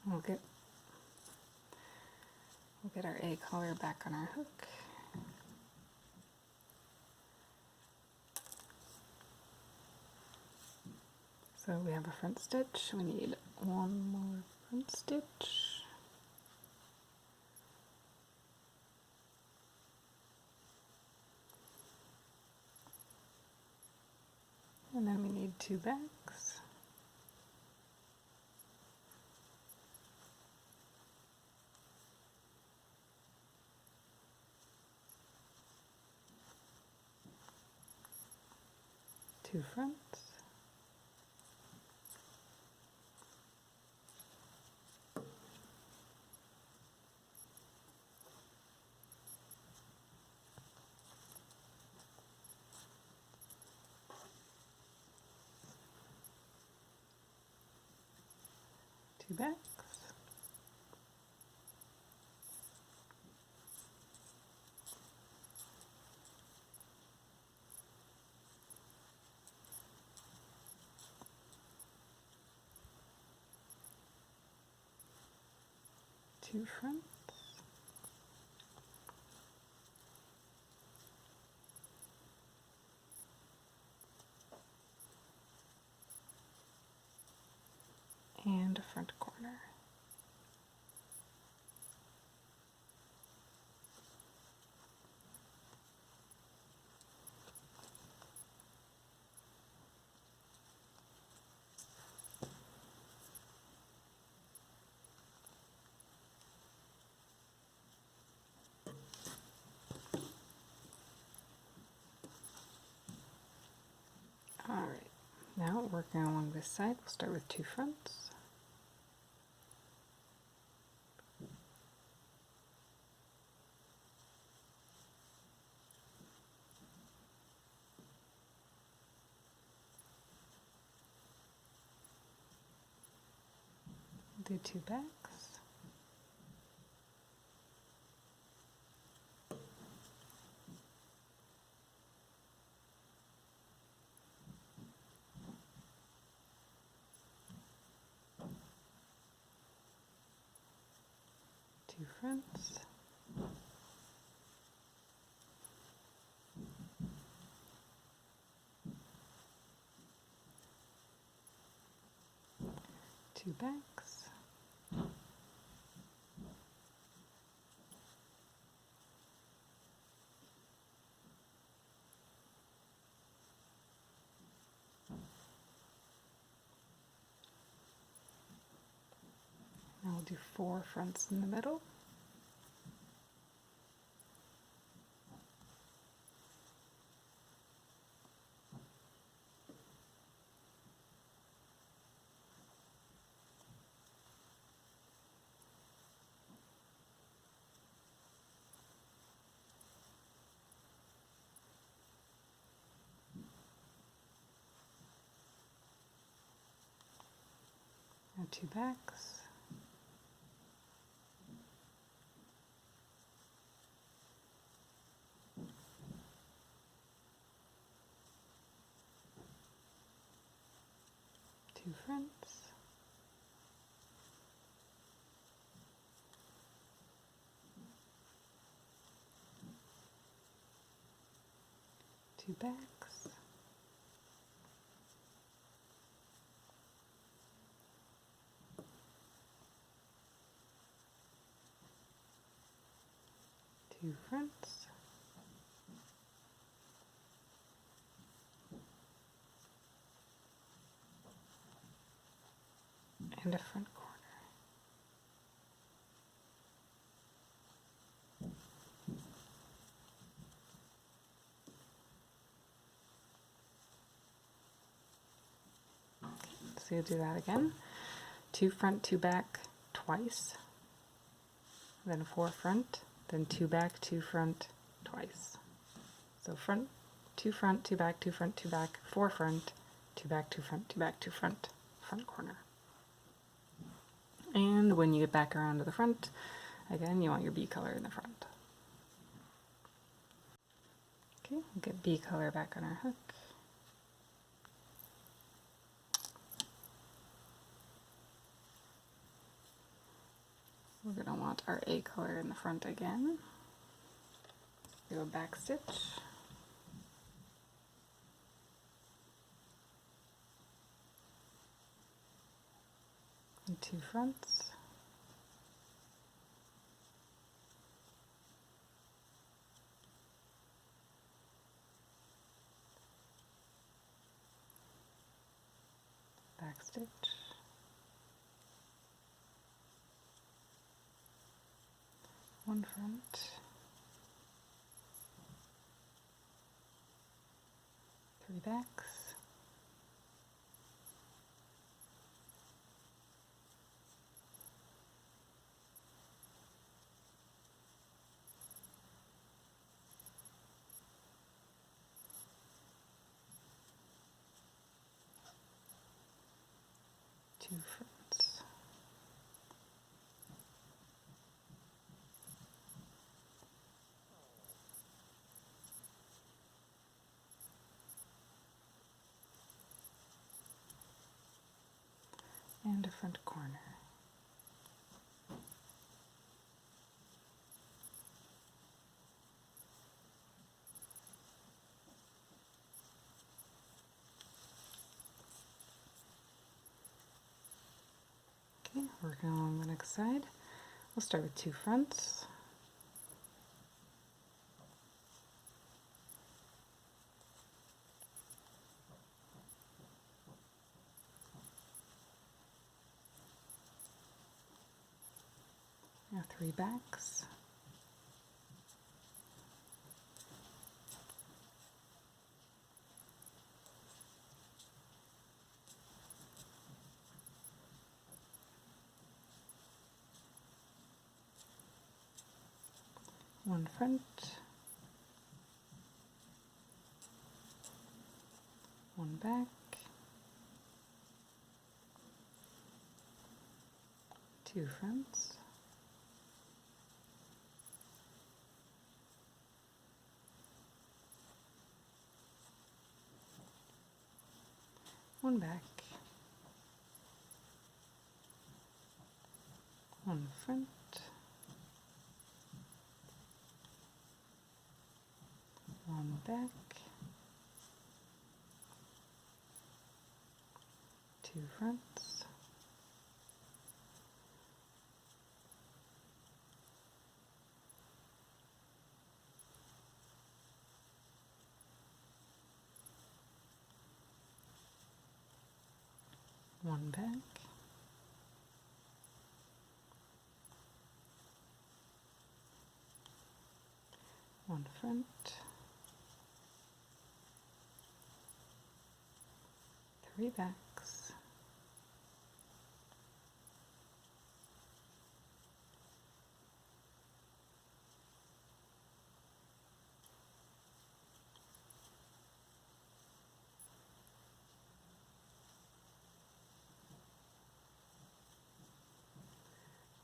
We'll get our A collar back on our hook. So we have a front stitch, we need one more front stitch. And then we need two backs. Two fronts. Two backs. Two fronts. And a front corner. Now working along this side, we'll start with 2 fronts. Do 2 backs. Two fronts. Two backs. Now we'll do 4 fronts in the middle. Now 2 backs. Two fronts. Two backs. Two fronts. And a front corner. So you'll do that again. 2 front, 2 back twice, then 4 front, then 2 back, 2 front twice. So front, 2 front, 2 back, 2 front, 2 back, 4 front, 2 back, 2 front, 2 back, 2 front, front corner. And when you get back around to the front, again, you want your B color in the front. Okay, we'll get B color back on our hook. We're going to want our A color in the front again. Do a back stitch. And 2 fronts. Back stitch. One front. 3 backs. Two fronts. And a front corner. Okay, working along the next side. We'll start with 2 fronts. Now 3 backs. one front, one back, two fronts, one back, one front, one back, two fronts, one back, one front, three backs,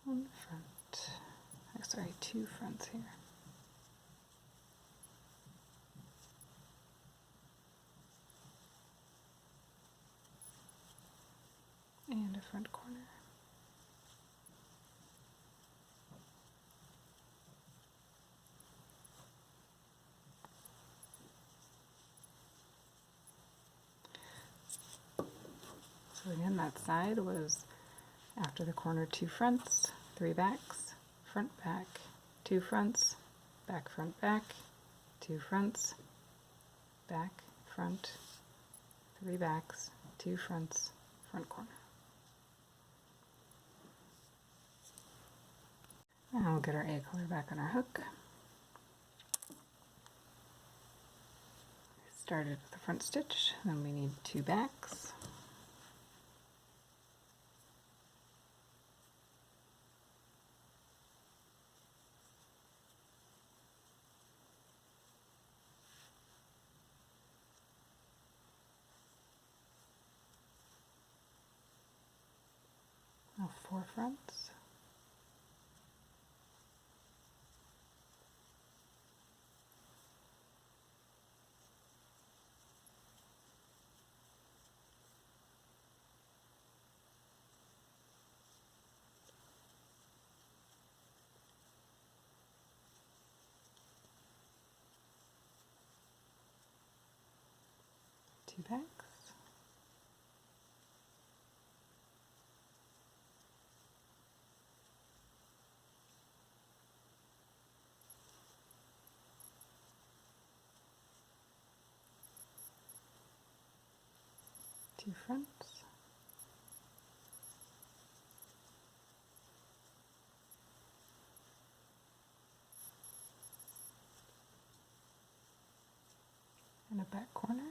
one front, sorry, two fronts here. And a front corner. So again, that side was after the corner, two fronts, three backs, front, back, two fronts, back, front, back, two fronts, back, front, three backs, two fronts, front corner. And we'll get our A color back on our hook. Started with the front stitch, then we need two backs. Now four fronts. Two backs. Two fronts. And a back corner.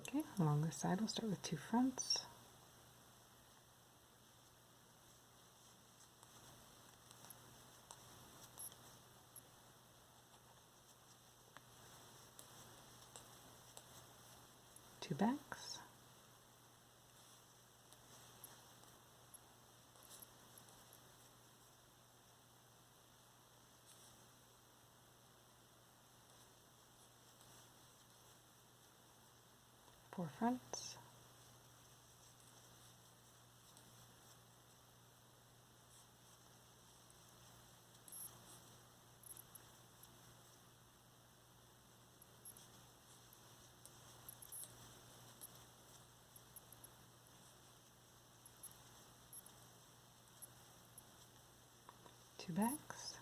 Okay, along this side we'll start with two fronts. Two backs. Four fronts. Two backs.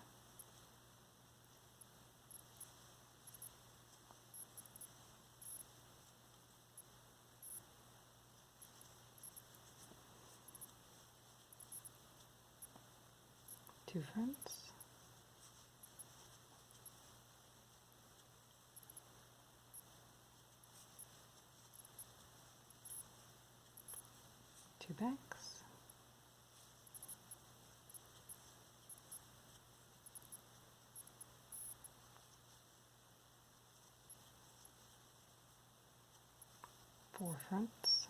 2 fronts, 2 backs, 4 fronts,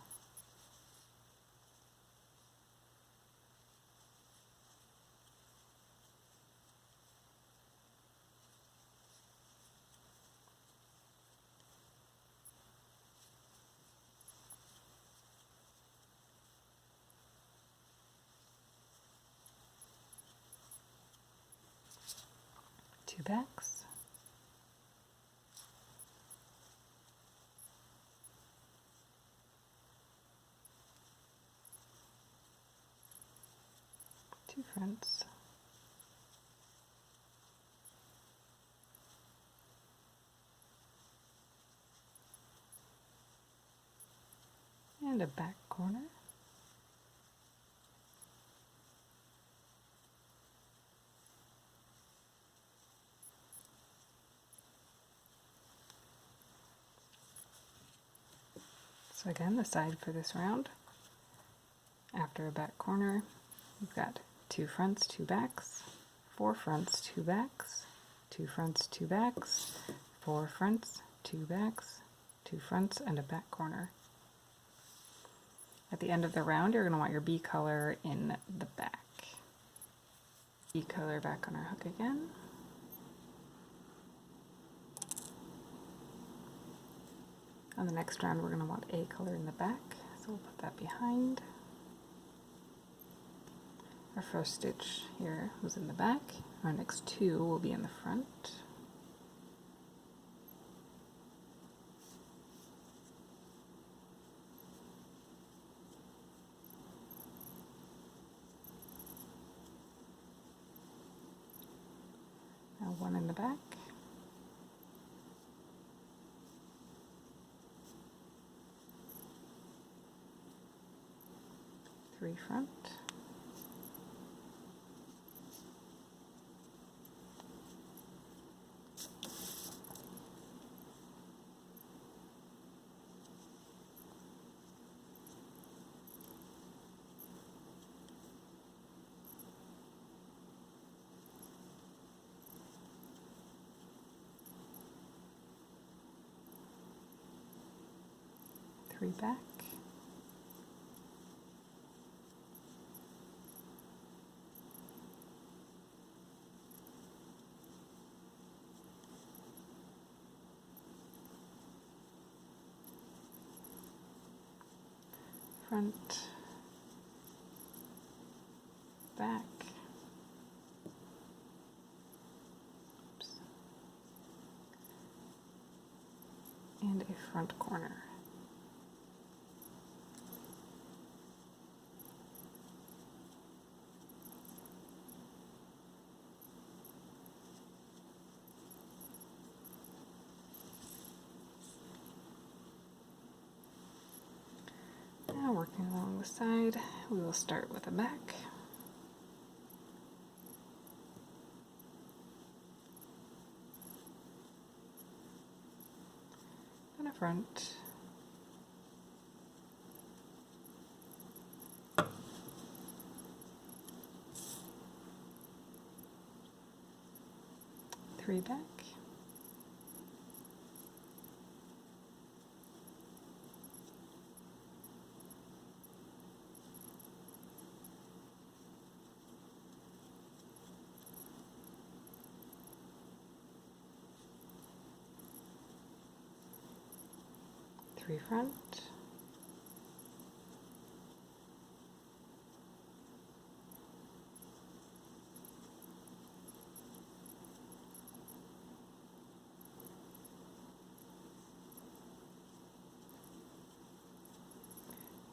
2 backs, 2 fronts, and a back corner. So again, the side for this round, after a back corner, you've got 2 fronts, 2 backs, 4 fronts, 2 backs, 2 fronts, 2 backs, 4 fronts, 2 backs, 2 fronts, and a back corner. At the end of the round, you're going to want your bee color in the back. Bee color back on our hook again. On the next round, we're going to want A color in the back, so we'll put that behind. Our first stitch here was in the back. Our next 2 will be in the front. Now 1 in the back. 3 front, 3 back, 3 front, back, oops, and a front corner. Now working along the side, we will start with a back. Then a front. Three back. 3 front,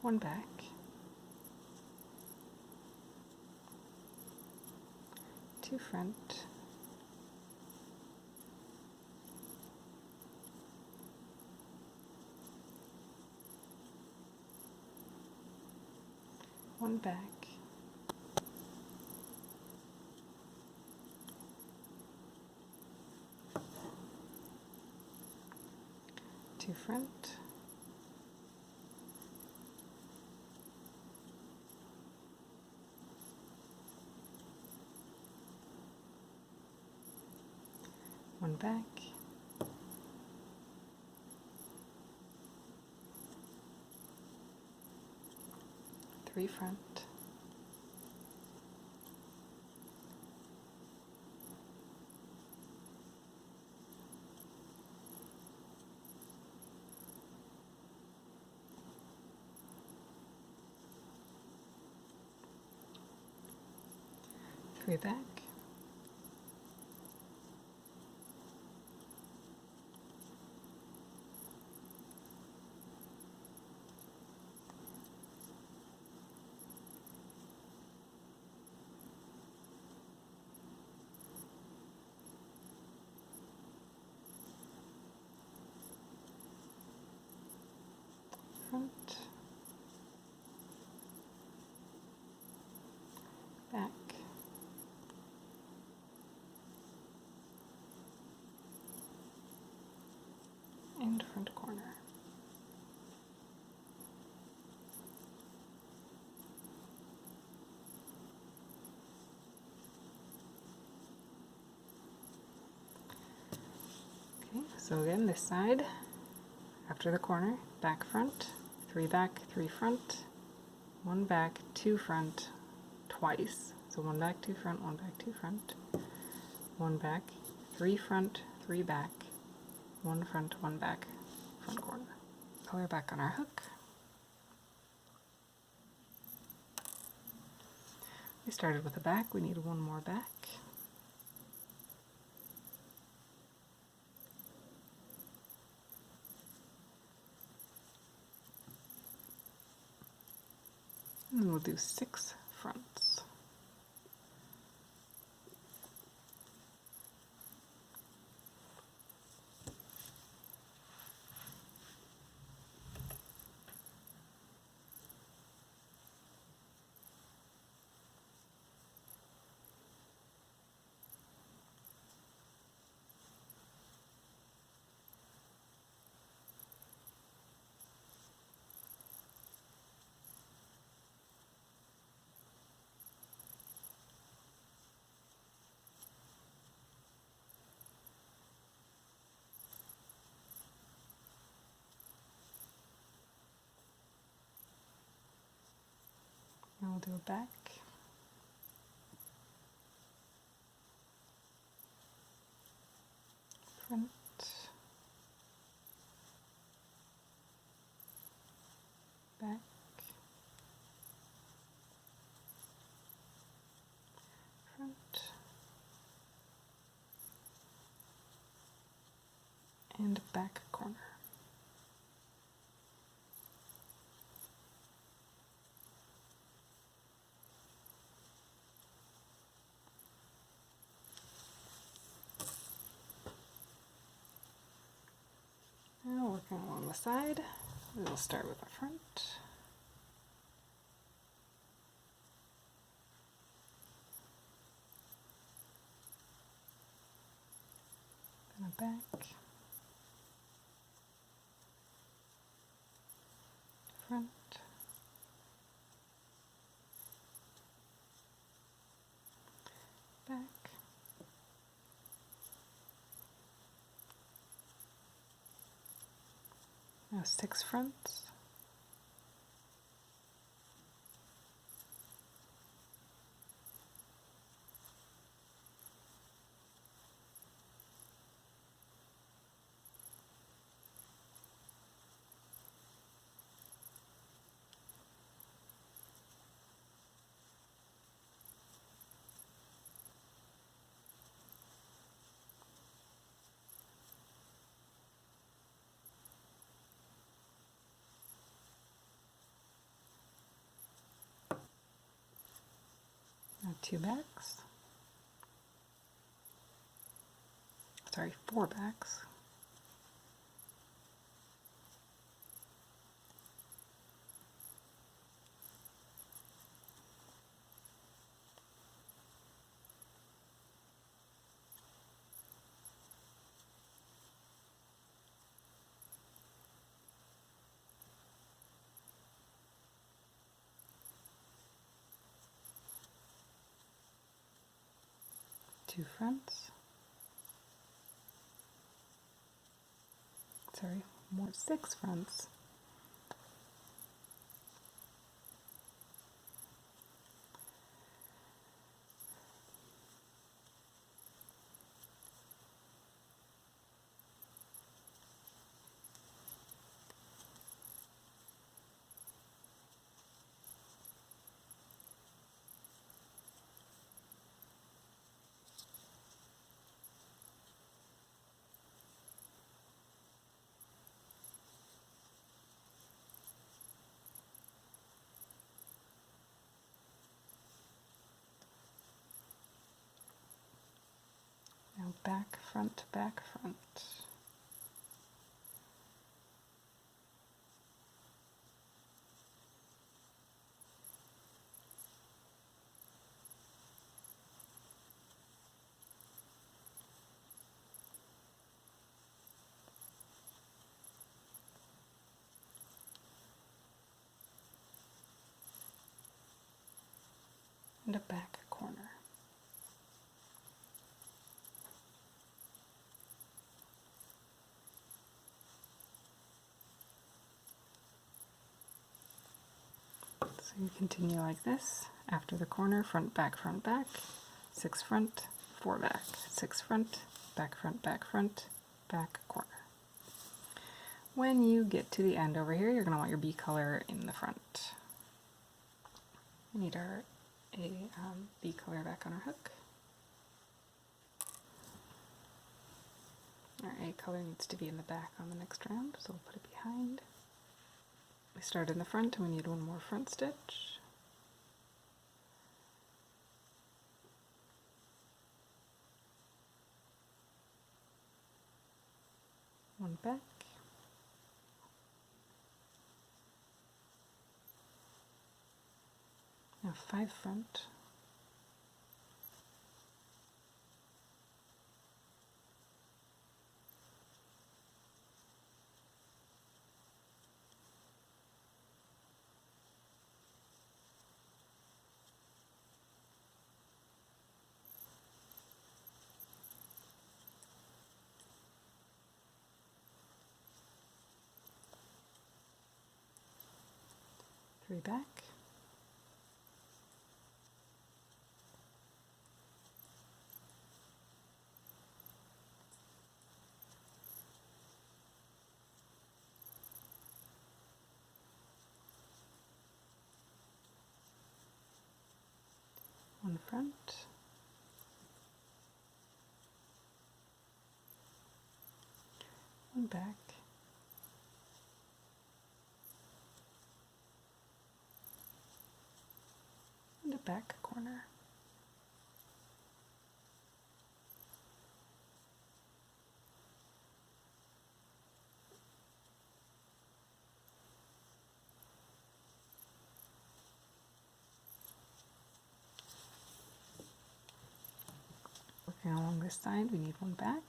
1 back, 2 front, 1 back, 2 front, one back, 3 front, three back, front, back, and front corner. Okay, so again, this side, after the corner, back front, 3 back, 3 front, 1 back, 2 front, twice. So 1 back, 2 front, 1 back, 2 front, 1 back, 3 front, 3 back, 1 front, 1 back, front corner. Color back on our hook. We started with a back, we need 1 more back. And then we'll do 6 fronts. Now we'll do a back, front, back, front, and back corner. Now working along the side, we'll start with the front. Then a back, front, back, now 6 fronts, now 2 backs, sorry, 4 backs, 2 fronts. Sorry, more 6 fronts. Now back, front, back, front. And a back corner. So you continue like this. After the corner, front, back, 6 front, 4 back, 6 front, back, back corner. When you get to the end over here, you're going to want your bee color in the front. We need our bee color back on our hook. Our A color needs to be in the back on the next round, so we'll put it behind. We start in the front and we need one more front stitch. One back. Now 5 front. Three back. One front. One back. And a back corner. Working along this side, we need one back.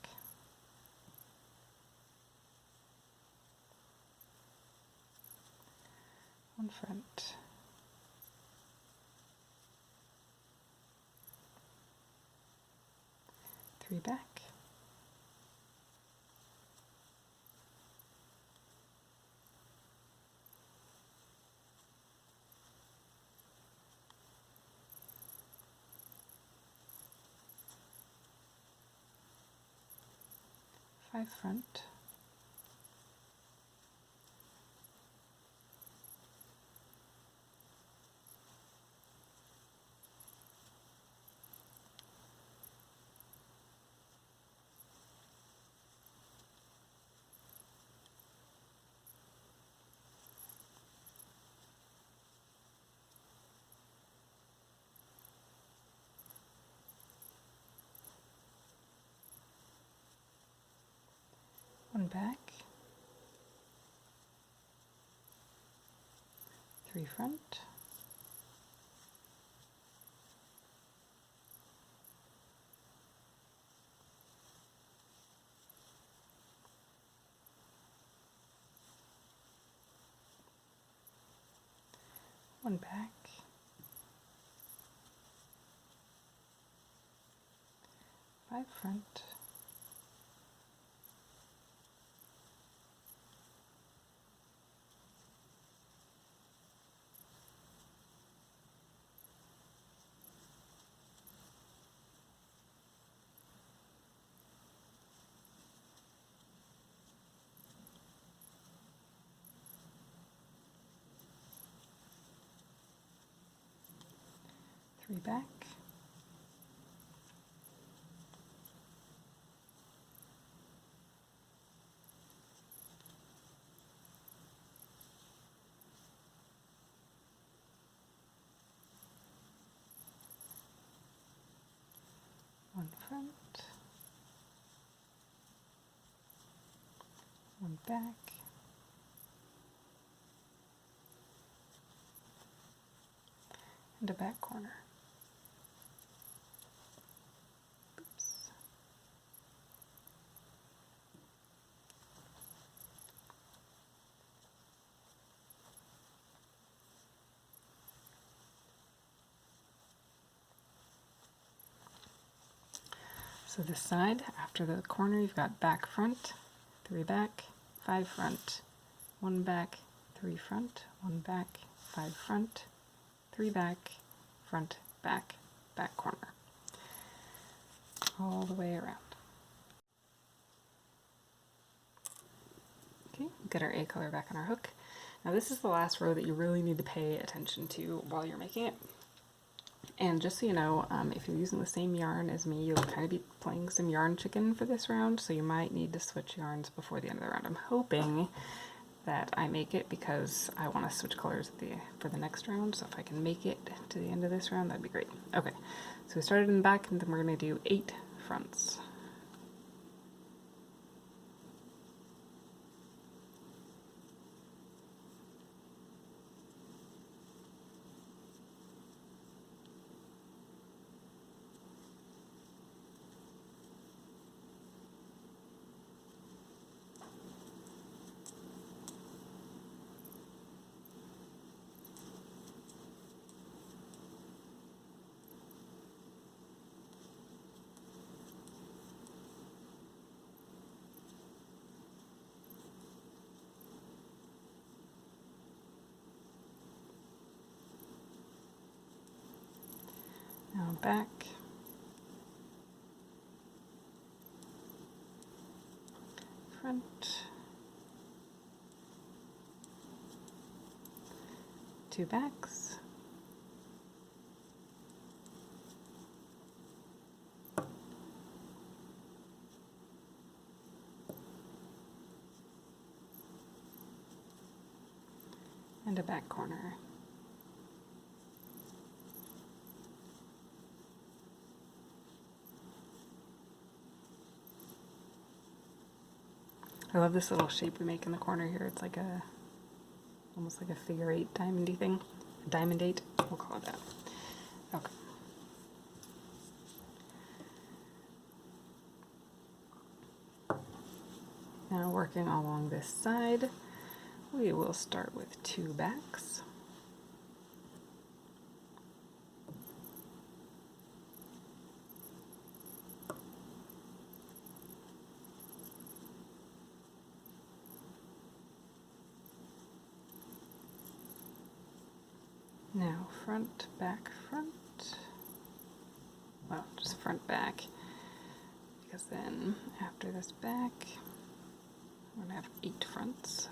One front. Three back. Five front. One back. Three front. One back. 5 front, 3 back, one front, one back, and a back corner. Oops. So this side, after the corner, you've got back front, 3 back, 5 front, 1 back, 3 front, 1 back, 5 front, 3 back, front, back, back corner. All the way around. Okay, get our A color back on our hook. Now this is the last row that you really need to pay attention to while you're making it. And just so you know, if you're using the same yarn as me, you'll kind of be playing some yarn chicken for this round, so you might need to switch yarns before the end of the round. I'm hoping that I make it because I want to switch colors for the next round, so if I can make it to the end of this round, that'd be great. Okay, so we started in the back, and then we're going to do 8 fronts. Now back, front, 2 backs, and a back corner. I love this little shape we make in the corner here. It's like almost like a figure 8 diamondy thing. A diamond 8, we'll call it that. Okay. Now working along this side, we will start with 2 backs. Now front, back, front. Well, just front, back. Because then after this back, we're going to have 8 fronts.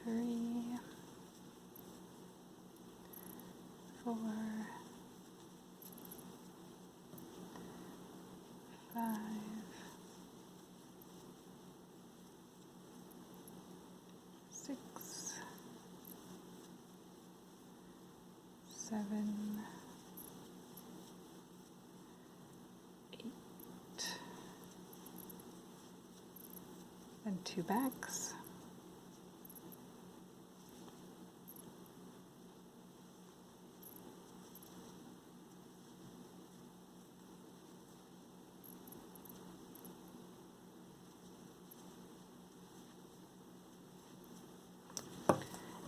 Three, 4, 5, 6, 7, 8, and 2 backs.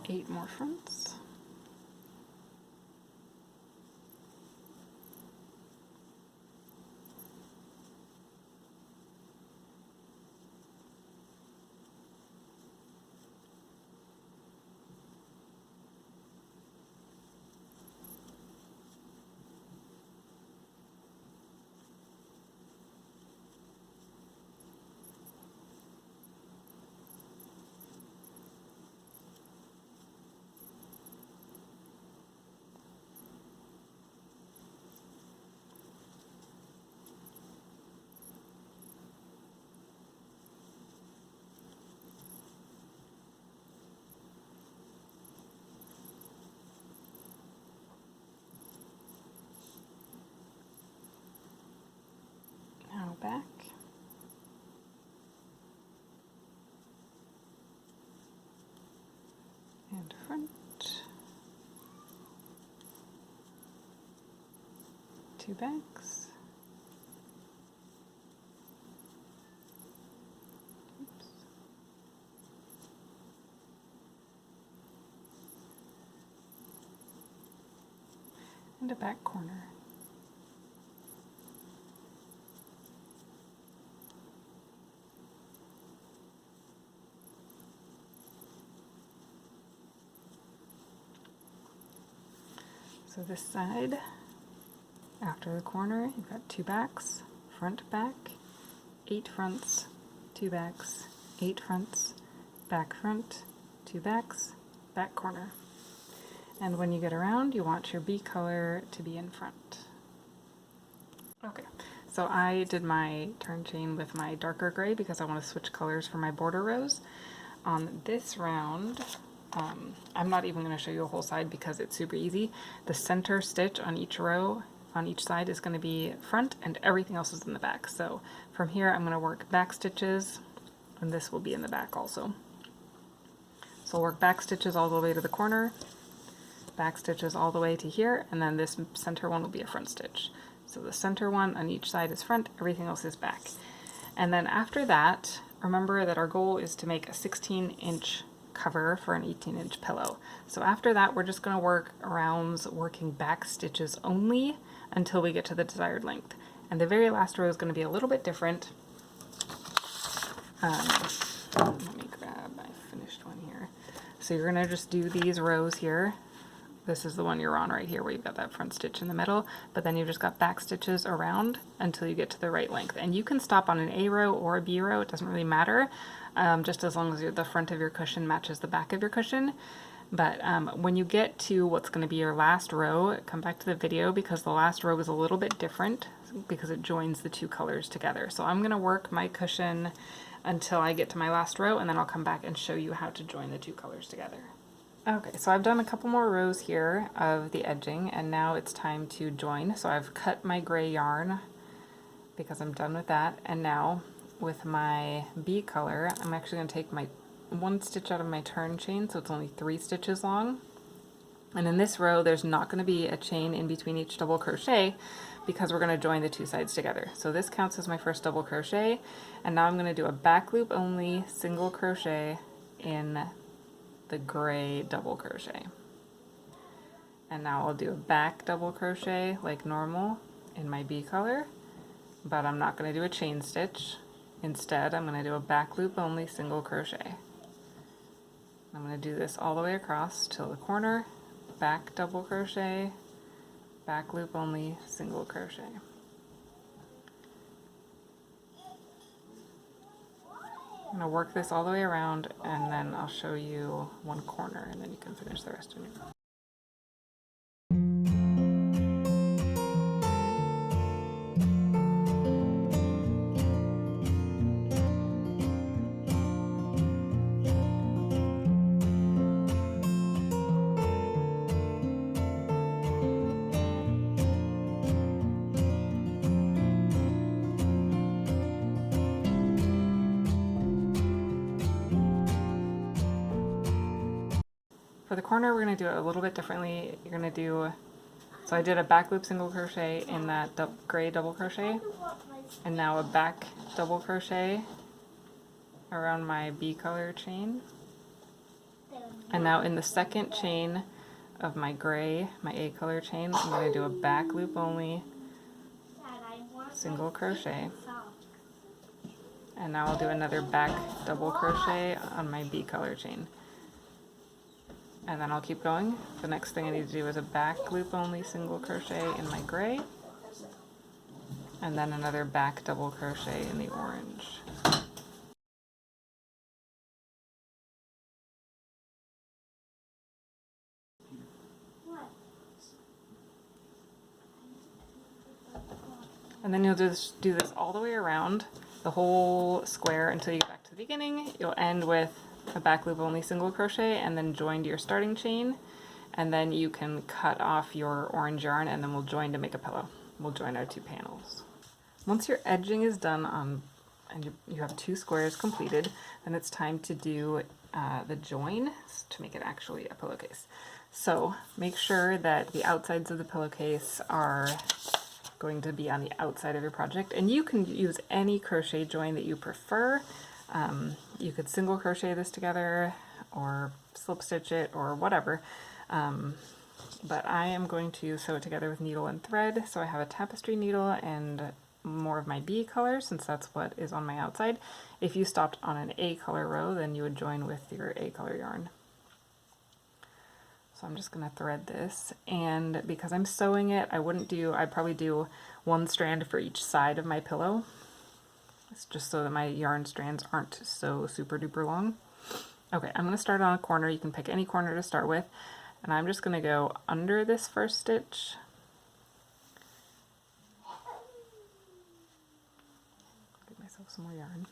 8 more fronts. Now back. And front. 2 backs. Oops. And a back corner. So this side, after the corner, you've got 2 backs, front, back, 8 fronts, 2 backs, 8 fronts, back front, 2 backs, back corner. And when you get around, you want your B color to be in front. Okay, so I did my turn chain with my darker gray because I want to switch colors for my border rows. On this round, I'm not even going to show you a whole side because it's super easy. The center stitch on each row, on each side, is going to be front and everything else is in the back. So from here I'm going to work back stitches and this will be in the back also. So I'll work back stitches all the way to the corner, back stitches all the way to here, and then this center one will be a front stitch. So the center one on each side is front, everything else is back. And then after that, remember that our goal is to make a 16-inch cover for an 18-inch pillow. So after that, we're just going to work rounds working back stitches only until we get to the desired length. And the very last row is going to be a little bit different. Let me grab my finished one here. So you're going to just do these rows here. This is the one you're on right here where you've got that front stitch in the middle, but then you've just got back stitches around until you get to the right length. And you can stop on an A row or a B row, it doesn't really matter, just as long as the front of your cushion matches the back of your cushion. But when you get to what's going to be your last row, come back to the video because the last row is a little bit different because it joins the 2 colors together. So I'm going to work my cushion until I get to my last row, and then I'll come back and show you how to join the 2 colors together. Okay, so I've done a couple more rows here of the edging, and now it's time to join. So I've cut my gray yarn because I'm done with that, and now with my B color, I'm actually going to take my 1 stitch out of my turn chain, so it's only 3 stitches long. And in this row, there's not going to be a chain in between each double crochet because we're going to join the 2 sides together. So this counts as my first double crochet, and now I'm going to do a back loop only single crochet in the gray double crochet. And now I'll do a back double crochet like normal in my B color, but I'm not going to do a chain stitch. Instead, I'm going to do a back loop only single crochet. I'm going to do this all the way across till the corner, back double crochet, back loop only single crochet. I'm going to work this all the way around, and then I'll show you 1 corner, and then you can finish the rest of it. For the corner, we're going to do it a little bit differently. You're going to do, so I did a back loop single crochet in that gray double crochet, and now a back double crochet around my B color chain. And now in the second chain of my gray, my A color chain, I'm going to do a back loop only single crochet. And now I'll do another back double crochet on my B color chain. And then I'll keep going. The next thing I need to do is a back loop only single crochet in my gray. And then another back double crochet in the orange. And then you'll just do this all the way around the whole square until you get back to the beginning. You'll end with a back loop only single crochet and then join to your starting chain. And then you can cut off your orange yarn and then we'll join to make a pillow. We'll join our two panels. Once your edging is done on, and you have two squares completed, then it's time to do the join to make it actually a pillowcase. So make sure that the outsides of the pillowcase are going to be on the outside of your project, and you can use any crochet join that you prefer. You could single crochet this together or slip stitch it or whatever, but I am going to sew it together with needle and thread. So I have a tapestry needle and more of my B color, since that's what is on my outside. If you stopped on an A color row, then you would join with your A color yarn. So I'm just going to thread this, and because I'm sewing it, I'd probably do one strand for each side of my pillow. It's just so that my yarn strands aren't so super duper long. Okay, I'm going to start on a corner. You can pick any corner to start with, and I'm just going to go under this first stitch. Get myself some more yarn.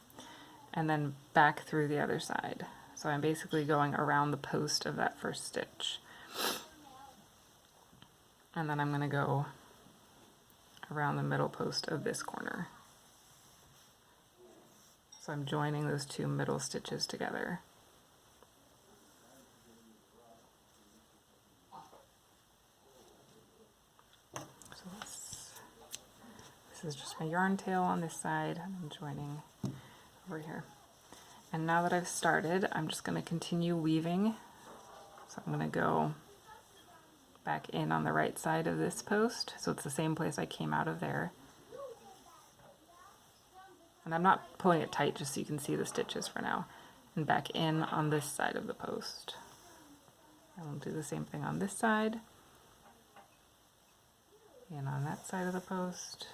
And then back through the other side. So I'm basically going around the post of that first stitch. And then I'm going to go around the middle post of this corner. So I'm joining those two middle stitches together. So this is just my yarn tail on this side. I'm joining over here. And now that I've started, I'm just going to continue weaving. So I'm going to go back in on the right side of this post, so it's the same place I came out of there. And I'm not pulling it tight, just so you can see the stitches for now. And back in on this side of the post. And we'll do the same thing on this side. In on that side of the post.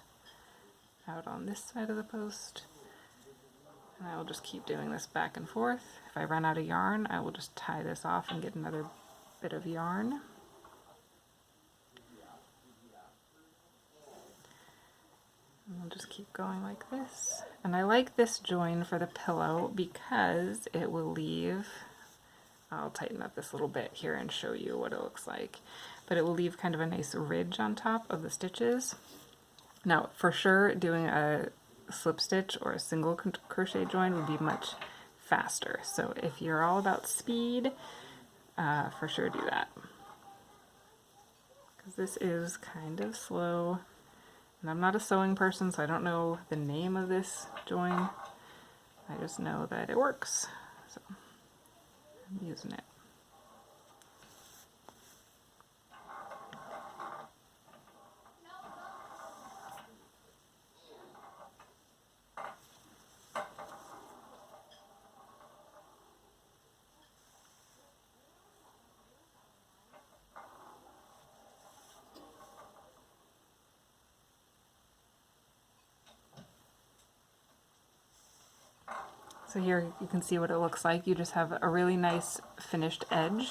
Out on this side of the post. And I will just keep doing this back and forth. If I run out of yarn, I will just tie this off and get another bit of yarn. And we'll just keep going like this. And I like this join for the pillow because it will leave, I'll tighten up this little bit here and show you what it looks like, but it will leave kind of a nice ridge on top of the stitches. Now, for sure, doing a slip stitch or a single crochet join would be much faster. So if you're all about speed, for sure do that. Because this is kind of slow. And I'm not a sewing person, so I don't know the name of this join. I just know that it works, so I'm using it. So here you can see what it looks like. You just have a really nice finished edge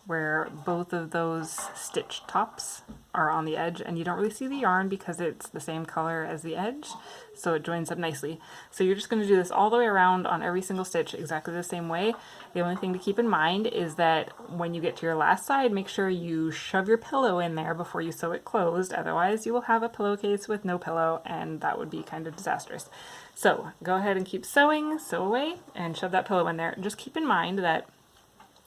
where both of those stitch tops are on the edge, and you don't really see the yarn because it's the same color as the edge, so it joins up nicely. So you're just going to do this all the way around on every single stitch exactly the same way. The only thing to keep in mind is that when you get to your last side, make sure you shove your pillow in there before you sew it closed, otherwise you will have a pillowcase with no pillow, and that would be kind of disastrous. So go ahead and keep sewing, sew away, and shove that pillow in there. Just keep in mind that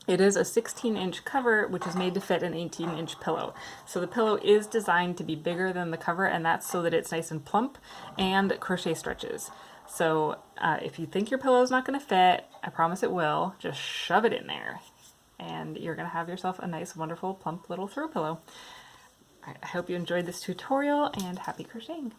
it is a 16-inch cover, which is made to fit an 18-inch pillow. So the pillow is designed to be bigger than the cover, and that's so that it's nice and plump and crochet stretches. So if you think your pillow is not going to fit, I promise it will. Just shove it in there. and you're going to have yourself a nice, wonderful, plump little throw pillow. All right, I hope you enjoyed this tutorial, and happy crocheting!